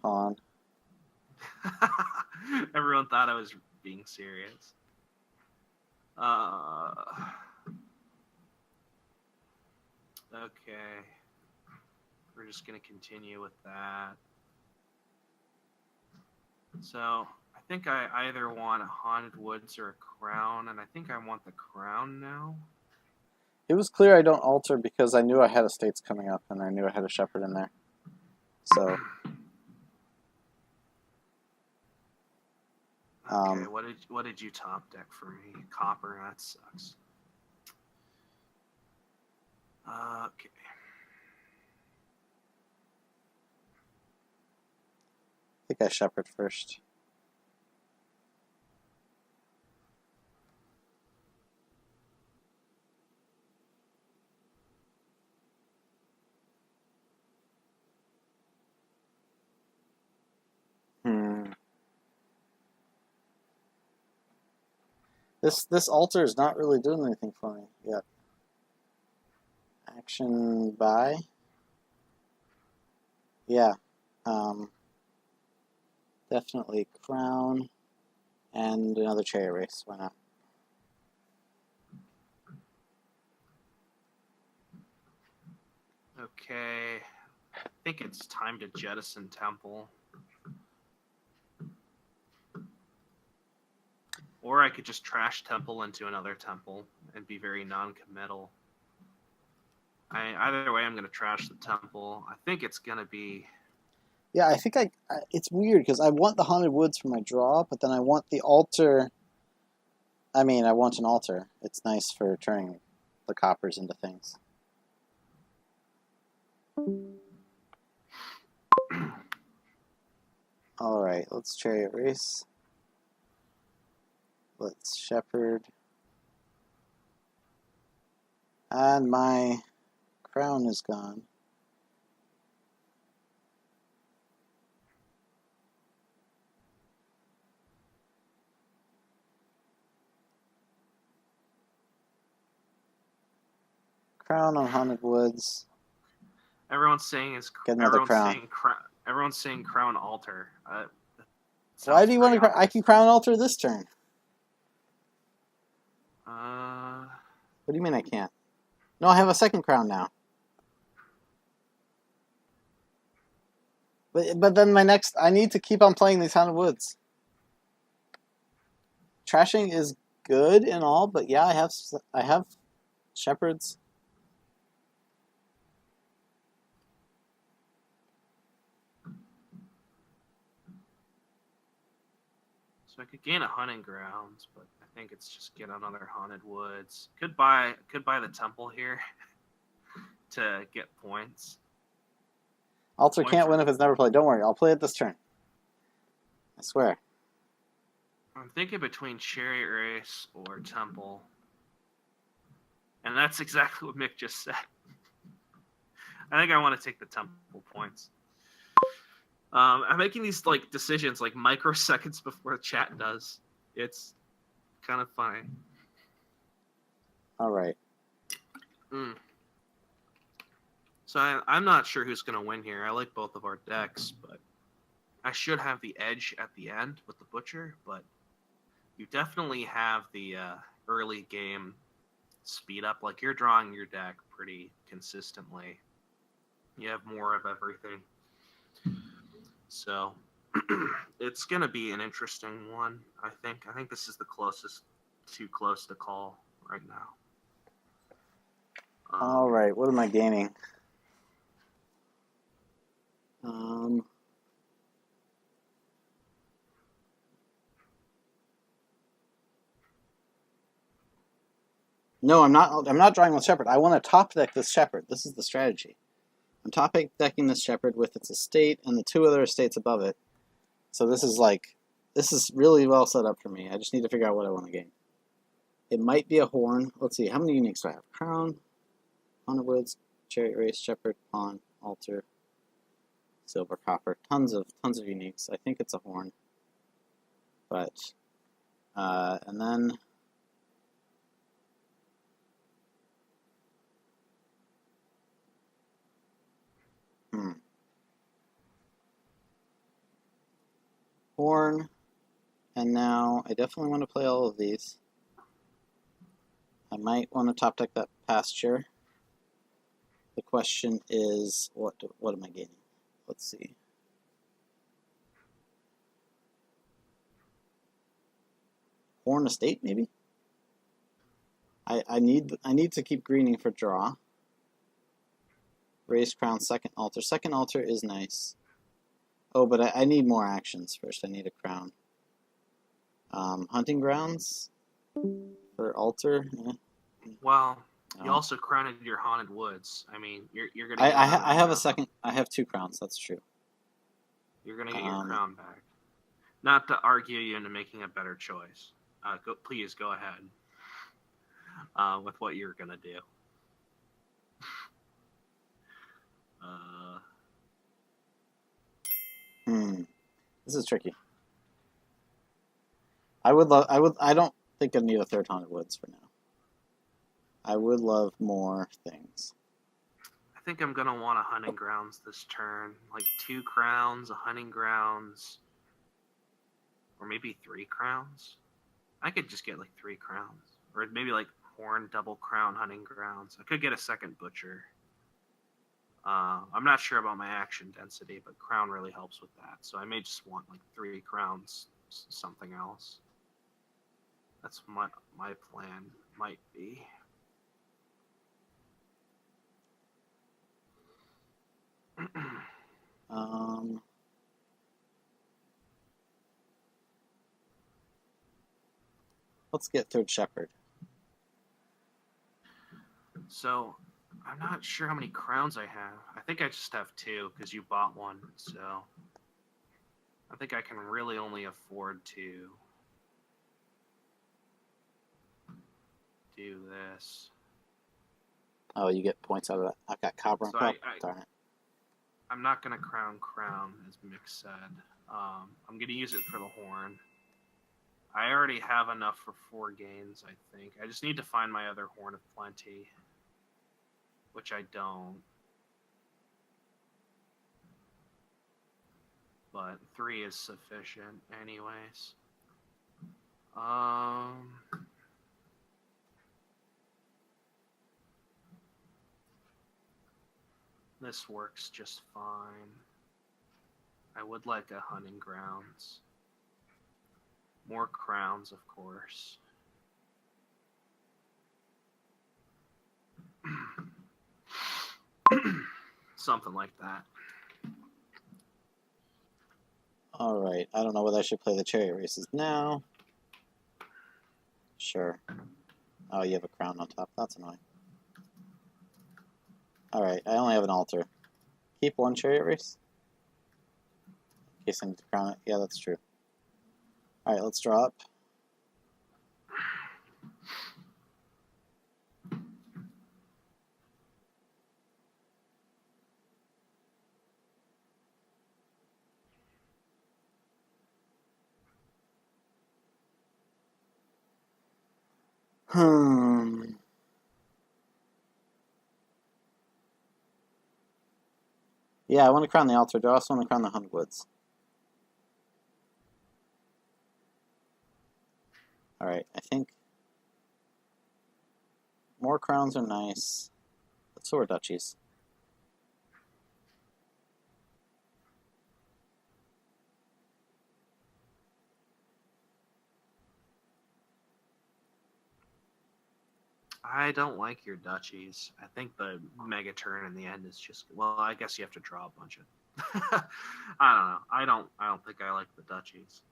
On. Everyone thought I was being serious. Okay. We're just going to continue with that. So, I think I either want a Haunted Woods or a Crown, and I think I want the Crown now. It was clear I don't alter because I knew I had estates coming up, and I knew I had a Shepherd in there. So... Okay, what did you top deck for me? Copper, that sucks. Okay. I think I Shepherd first. This altar is not really doing anything for me yet. Action buy. Yeah. Definitely Crown and another Cherry Erase. Why not? Okay. I think it's time to jettison Temple. Or I could just trash temple into another temple and be very non-committal. Either way, I'm going to trash the temple. I think it's going to be... Yeah, I think it's weird because I want the Haunted Woods for my draw, but then I want the altar. I mean, I want an altar. It's nice for turning the coppers into things. All right, let's chariot race. Let's shepherd. And my crown is gone. Crown on Haunted Woods. Everyone's saying Get another crown. Everyone's saying crown altar. Why do you want to crown? I can crown altar this turn. What do you mean I can't? No, I have a second crown now. But then my next, I need to keep on playing these Haunted Woods. Trashing is good and all, but yeah, I have shepherds. So I could gain a hunting grounds, but I think it's just get another Haunted Woods. Could buy the temple here to get points. Altar can't win if it's never played. Don't worry, I'll play it this turn. I swear. I'm thinking between chariot race or temple. And that's exactly what Mick just said. I think I want to take the temple points. I'm making these like decisions like microseconds before the chat does. It's kind of funny. All right. So I'm not sure who's going to win here. I like both of our decks, but I should have the edge at the end with the Butcher, but you definitely have the early game speed up. Like, you're drawing your deck pretty consistently. You have more of everything. So it's going to be an interesting one, I think. I think this is the too close to call right now. All right, what am I gaining? No, I'm not drawing with Shepherd. I want to top deck this Shepherd. This is the strategy. I'm top decking this Shepherd with its estate and the two other estates above it. So this is really well set up for me. I just need to figure out what I want to gain. It might be a horn. Let's see, how many uniques do I have? Crown, Haunted Woods, Chariot Race, Shepherd, Pawn, Altar, Silver, Copper. Tons of uniques. I think it's a horn. But and then horn, and now I definitely want to play all of these. I might want to top deck that pasture. The question is, what am I gaining? Let's see. Horn estate, maybe? I need to keep greening for draw. Raise crown, second altar. Second altar is nice. Oh, but I need more actions first. I need a crown. Hunting grounds for altar. Well, you also crowned your Haunted Woods. I mean, you're gonna. I have a second. I have two crowns. That's true. You're gonna get your crown back. Not to argue you into making a better choice. Please go ahead with what you're gonna do. This is tricky. I don't think I need a third Haunted Woods for now. I would love more things. I think I'm gonna want a hunting grounds this turn. Like 2 crowns, a hunting grounds, or maybe 3 crowns. I could just get like 3 crowns, or maybe like horn, double crown, hunting grounds. I could get a second Butcher. I'm not sure about my action density, but crown really helps with that. So I may just want like 3 crowns, something else. That's my plan might be. Let's get third shepherd. So, I'm not sure how many crowns I have. I think I just have 2 because you bought one. So, I think I can really only afford to do this. Oh, you get points out of that. I've got copper and So cup. Darn it. I'm not going to crown, as Mick said. I'm going to use it for the horn. I already have enough for 4 gains, I think. I just need to find my other Horn of Plenty, which I don't. But 3 is sufficient anyways. This works just fine. I would like a hunting grounds. More crowns, of course. Something like that. All right. I don't know whether I should play the chariot races now. Sure. Oh, you have a crown on top. That's annoying. All right. I only have an altar. Keep 1 chariot race. In case I need to crown it. Yeah, that's true. All right. Let's draw up. Yeah, I want to crown the altar. Do I also want to crown the Huntwoods? Alright, I think more crowns are nice, but so are duchies. I don't like your duchies. I think the mega turn in the end is just, well, I guess you have to draw a bunch of I don't know. I don't think I like the duchies.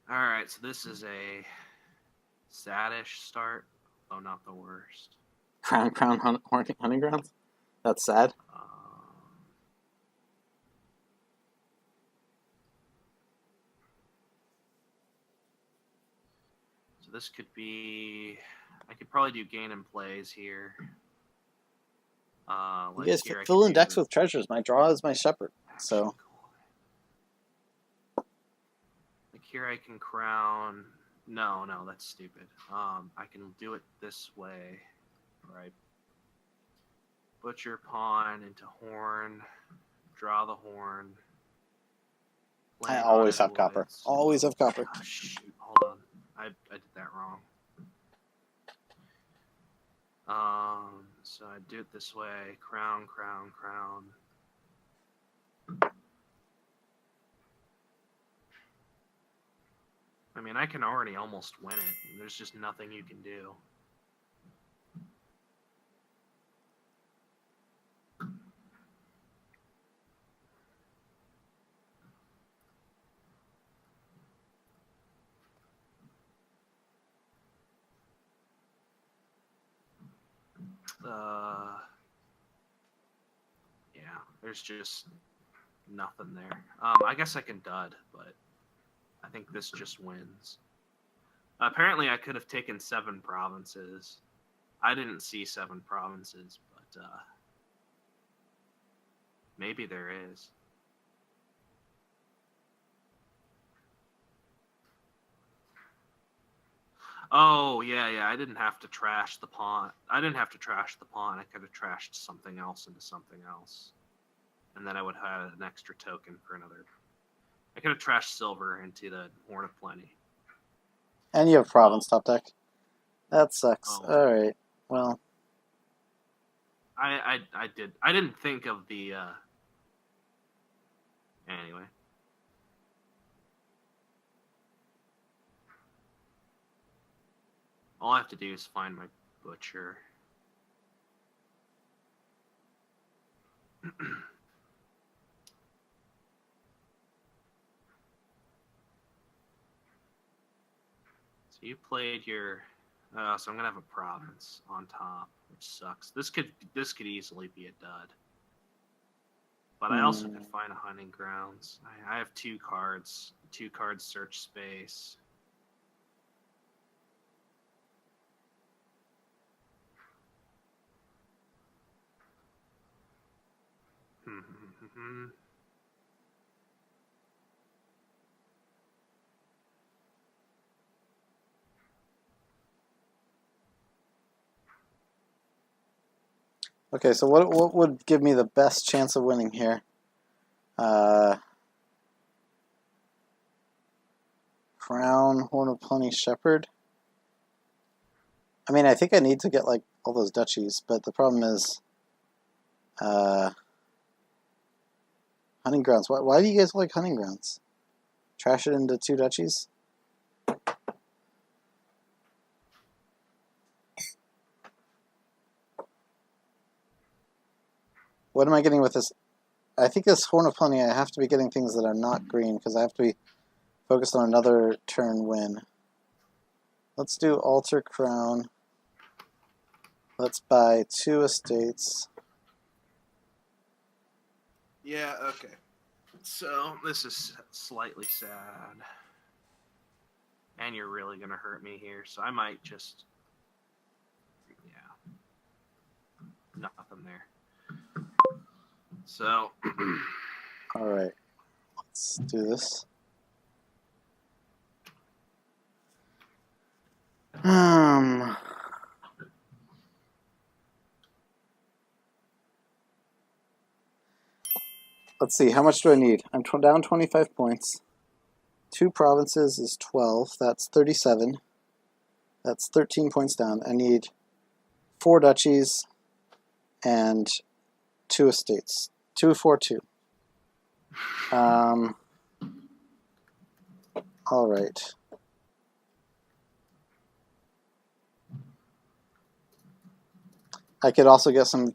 All right, so this is a sadish start, though not the worst. Crown hunting grounds? That's sad. So this could be, I could probably do gain and plays here. You guys fill in decks with treasures. My draw is my shepherd, so. Like here I can crown. No, that's stupid. I can do it this way, right? Butcher pawn into horn, draw the horn. I always have copper. Always have copper. Oh, shoot, hold on. I did that wrong. So I do it this way. Crown. I mean, I can already almost win it. There's just nothing you can do. Yeah, there's just nothing there. I guess I can dud, but I think this just wins. Apparently, I could have taken 7 provinces. I didn't see 7 provinces, but maybe there is. Oh, yeah, I didn't have to trash the pawn. I could have trashed something else into something else. And then I would have had an extra token for another. I could have trashed silver into the Horn of Plenty. And you have province top deck. That sucks. Oh. Alright, well. I didn't think of the Anyway. All I have to do is find my butcher. So you played your... so I'm going to have a province on top, which sucks. This could easily be a dud. But I also could find a hunting grounds. I have 2 cards. 2 cards search space. Okay, so what would give me the best chance of winning here? Crown, Horn of Plenty, Shepherd. I mean, I think I need to get like all those duchies, but the problem is hunting grounds. Why do you guys like hunting grounds? Trash it into 2 duchies? What am I getting with this? I think this Horn of Plenty, I have to be getting things that are not green because I have to be focused on another turn win. Let's do Altar Crown. Let's buy 2 estates. Yeah, okay. So, this is slightly sad. And you're really going to hurt me here, so I might just... Yeah. Nothing there. So... Alright. Let's do this. Let's see, how much do I need? I'm down 25 points. 2 provinces is 12. That's 37. That's 13 points down. I need 4 duchies and 2 estates. 2, 4, 2. All right. I could also get some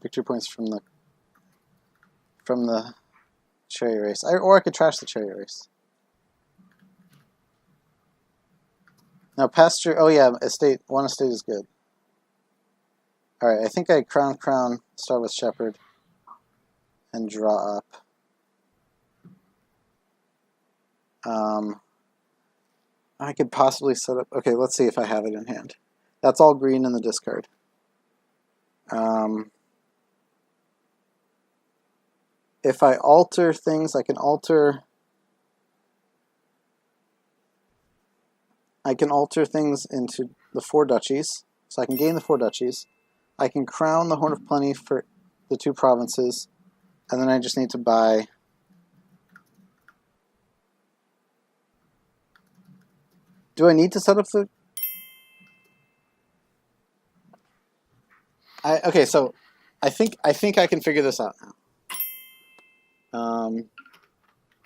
victory points from the chariot race, or I could trash the chariot race. Now pasture. Oh yeah, estate. 1 estate is good. All right, I think I crown, start with shepherd, and draw up. I could possibly set up. Okay, let's see if I have it in hand. That's all green in the discard. If I alter things, I can alter things into the 4 duchies. So I can gain the 4 duchies. I can crown the Horn of Plenty for the 2 provinces. And then I just need to buy... Do I need to set up the... Okay, so I think I can figure this out now.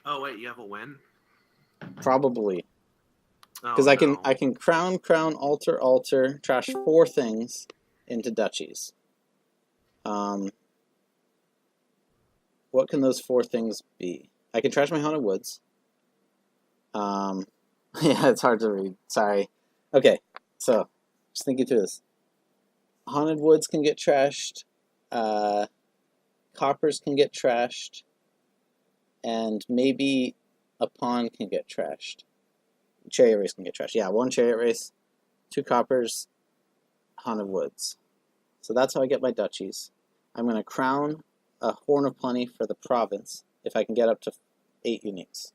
Oh wait, you have a win? Probably. Because Oh, I no. can crown, alter, trash 4 things into duchies. What can those 4 things be? I can trash my Haunted Woods. Yeah, it's hard to read. Sorry. Okay, so just thinking through this. Haunted Woods can get trashed. Coppers can get trashed. And maybe a pawn can get trashed. Chariot race can get trashed. Yeah, 1 chariot race, 2 coppers, Haunted Woods. So that's how I get my duchies. I'm going to crown a Horn of Plenty for the province if I can get up to 8 uniques.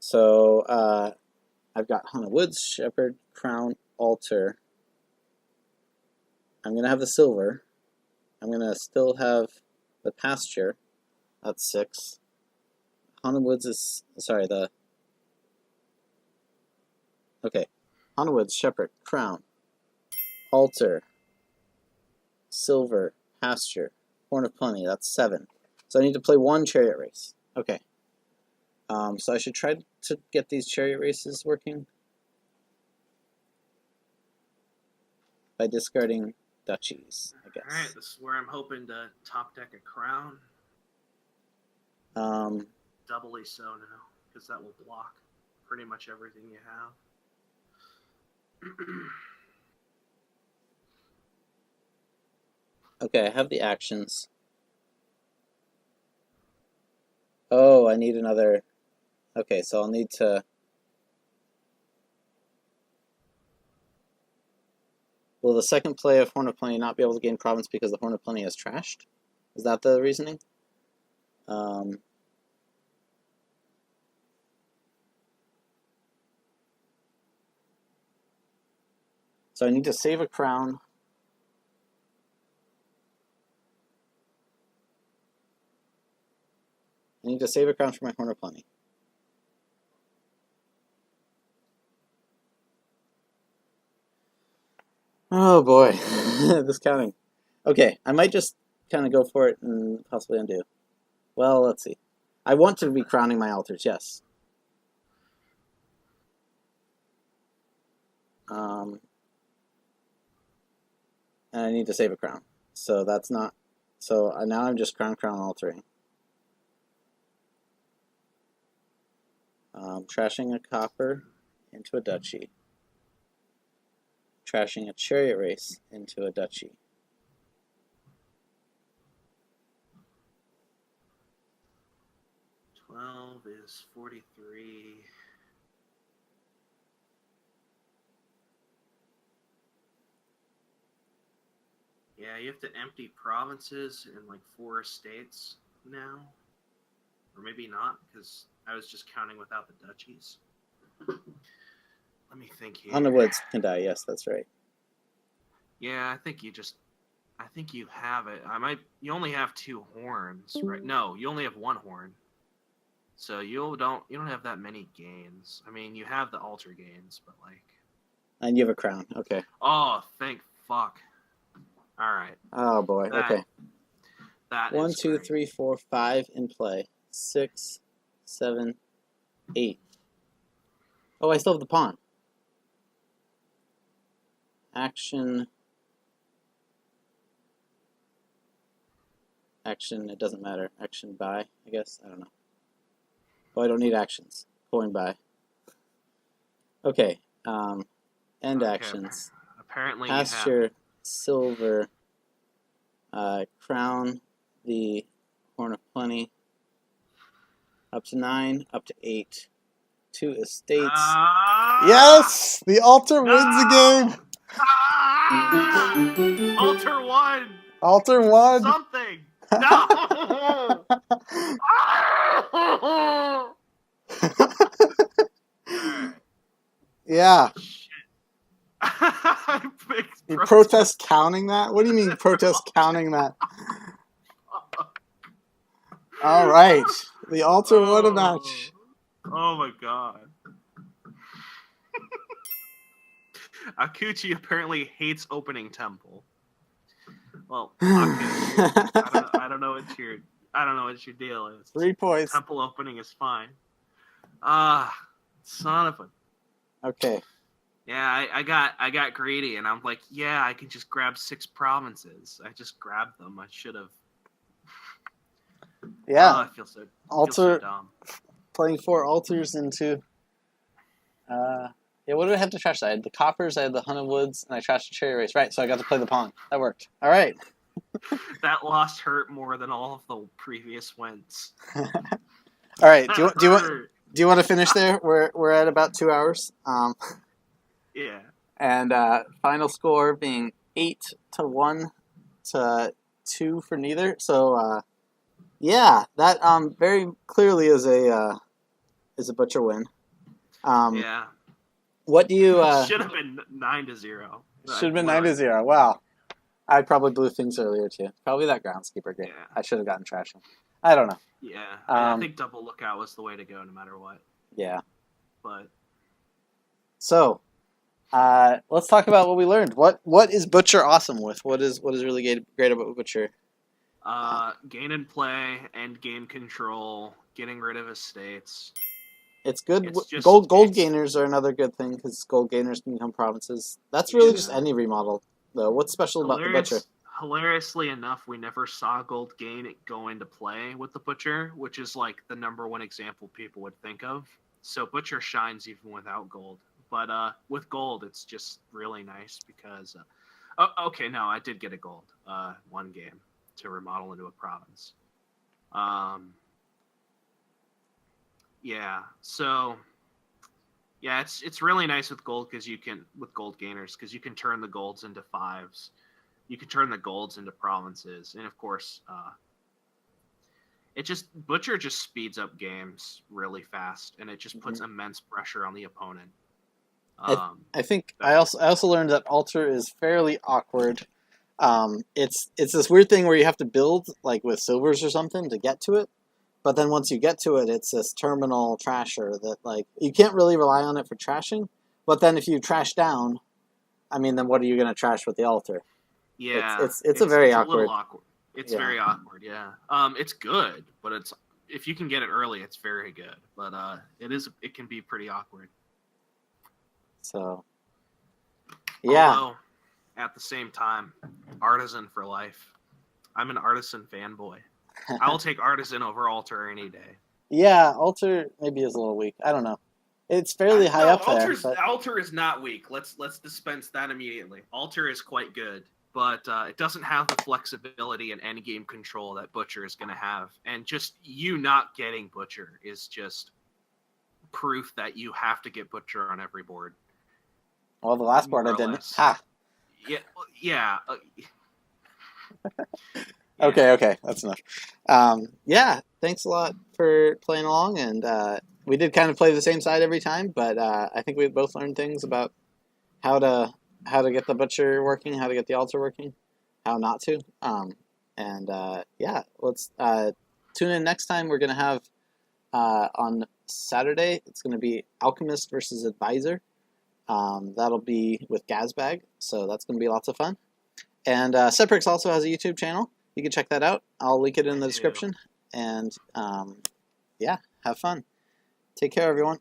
So I've got Haunted Woods, Shepherd, Crown, Altar. I'm going to have the silver. I'm going to still have the pasture. That's 6. Haunted Woods is... Sorry, the... Okay. Haunted Woods, Shepherd, Crown, Altar, Silver, Pasture, Horn of Plenty. That's 7. So I need to play 1 chariot race. Okay. So I should try to get these chariot races working by discarding duchies, I guess. Alright, this is where I'm hoping to top deck a crown. Doubly so now, because that will block pretty much everything you have. Okay, I have the actions. Oh, I need another... Okay, so I'll need to... Will the second play of Horn of Plenty not be able to gain province because the Horn of Plenty is trashed? Is that the reasoning? So I need to save a crown. I need to save a crown for my Horn of Plenty. Oh boy, this counting. Okay, I might just kind of go for it and possibly undo. Well, let's see. I want to be crowning my altars, yes. And I need to save a crown. So that's not... So now I'm just crown altering. Trashing a copper into a duchy. Trashing a chariot race into a duchy. $12 is 43. Yeah, you have to empty provinces and like 4 estates now. Or maybe not, because I was just counting without the duchies. Let me think here. Underwoods can die, yes, that's right. Yeah, I think you have it. You only have 2 horns, right? No, you only have 1 horn. So you don't have that many gains. I mean, you have the altar gains, but like... And you have a crown, okay. Oh, thank fuck. Alright. Oh boy, okay. That 1, is 2, great. 3, 4, 5 in play. 6, 7, 8. Oh, I still have the pawn. Action, it doesn't matter. Action buy, I guess. I don't know. Oh, I don't need actions. Coin buy. Okay. End actions. Apparently Pasture, silver, crown, the Horn of Plenty. Up to 9, up to 8. 2 estates. Yes! The altar wins the game! Altar won! Altar won! Something! No! Yeah. Big You protest counting that? What do you mean protest counting that? All right. The altar won a match. Oh my god. Akuchi apparently hates opening temple. Well, I don't know what your deal is. 3 points. Temple opening is fine. Son of a... Okay. Yeah, I got greedy, and I'm like, yeah, I can just grab 6 provinces. I just grabbed them. I should have. Yeah. I feel so dumb. Playing 4 altars into... yeah, what did I have to trash? I had the coppers, I had the Hunt of Woods, and I trashed the chariot race. Right, so I got to play the pawn. That worked. All right. That loss hurt more than all of the previous wins. All right. Do you want to finish there? We're at about 2 hours. Yeah. And final score being 8-1 to 2 for neither. So yeah, that very clearly is a butcher win. Yeah. What do you? Should have been 9-0. Should have been 9-0. Wow. I probably blew things earlier too. Probably that groundskeeper game. Yeah. I should have gotten trashing. I don't know. Yeah. I think double lookout was the way to go, no matter what. Yeah. But. So, let's talk about what we learned. What is Butcher awesome with? What is really great about Butcher? Gain and play, end game control, getting rid of estates. It's good. It's just Gold gainers are another good thing because gold gainers can become provinces. That's really just any remodel, though. What's special about the butcher? Hilariously enough, we never saw gold gain go into play with the butcher, which is like the #1 example people would think of. So butcher shines even without gold, but with gold, it's just really nice because. Okay, no, I did get a gold one game to remodel into a province. Yeah, so yeah, it's really nice with gold because with gold gainers because you can turn the golds into 5s, you can turn the golds into provinces, and of course, butcher just speeds up games really fast, and it just puts immense pressure on the opponent. I think I also learned that altar is fairly awkward. It's this weird thing where you have to build like with silvers or something to get to it, but then once you get to it, it's this terminal trasher that like you can't really rely on it for trashing. But then if you trash down, I mean, then what are you going to trash with the altar? Yeah, it's a very awkward. A little awkward. It's very awkward. Yeah. It's good, but if you can get it early, it's very good. But it can be pretty awkward. So, yeah. Although, at the same time, artisan for life. I'm an artisan fanboy. I will take artisan over altar any day. Yeah, altar maybe is a little weak. I don't know. It's fairly high up there. But... Altar is not weak. Let's dispense that immediately. Altar is quite good, but it doesn't have the flexibility and endgame control that Butcher is going to have. And just you not getting Butcher is just proof that you have to get Butcher on every board. Well, the last board I didn't. Ha! Yeah. Okay, that's enough. Yeah, thanks a lot for playing along, and we did kind of play the same side every time, but I think we both learned things about how to get the butcher working, how to get the altar working, how not to. Yeah, let's tune in next time. We're gonna have on Saturday. It's gonna be Alchemist versus Advisor. That'll be with Gazbag, so that's gonna be lots of fun. And Seprix also has a YouTube channel. You can check that out. I'll link it in the description. And yeah, have fun. Take care, everyone.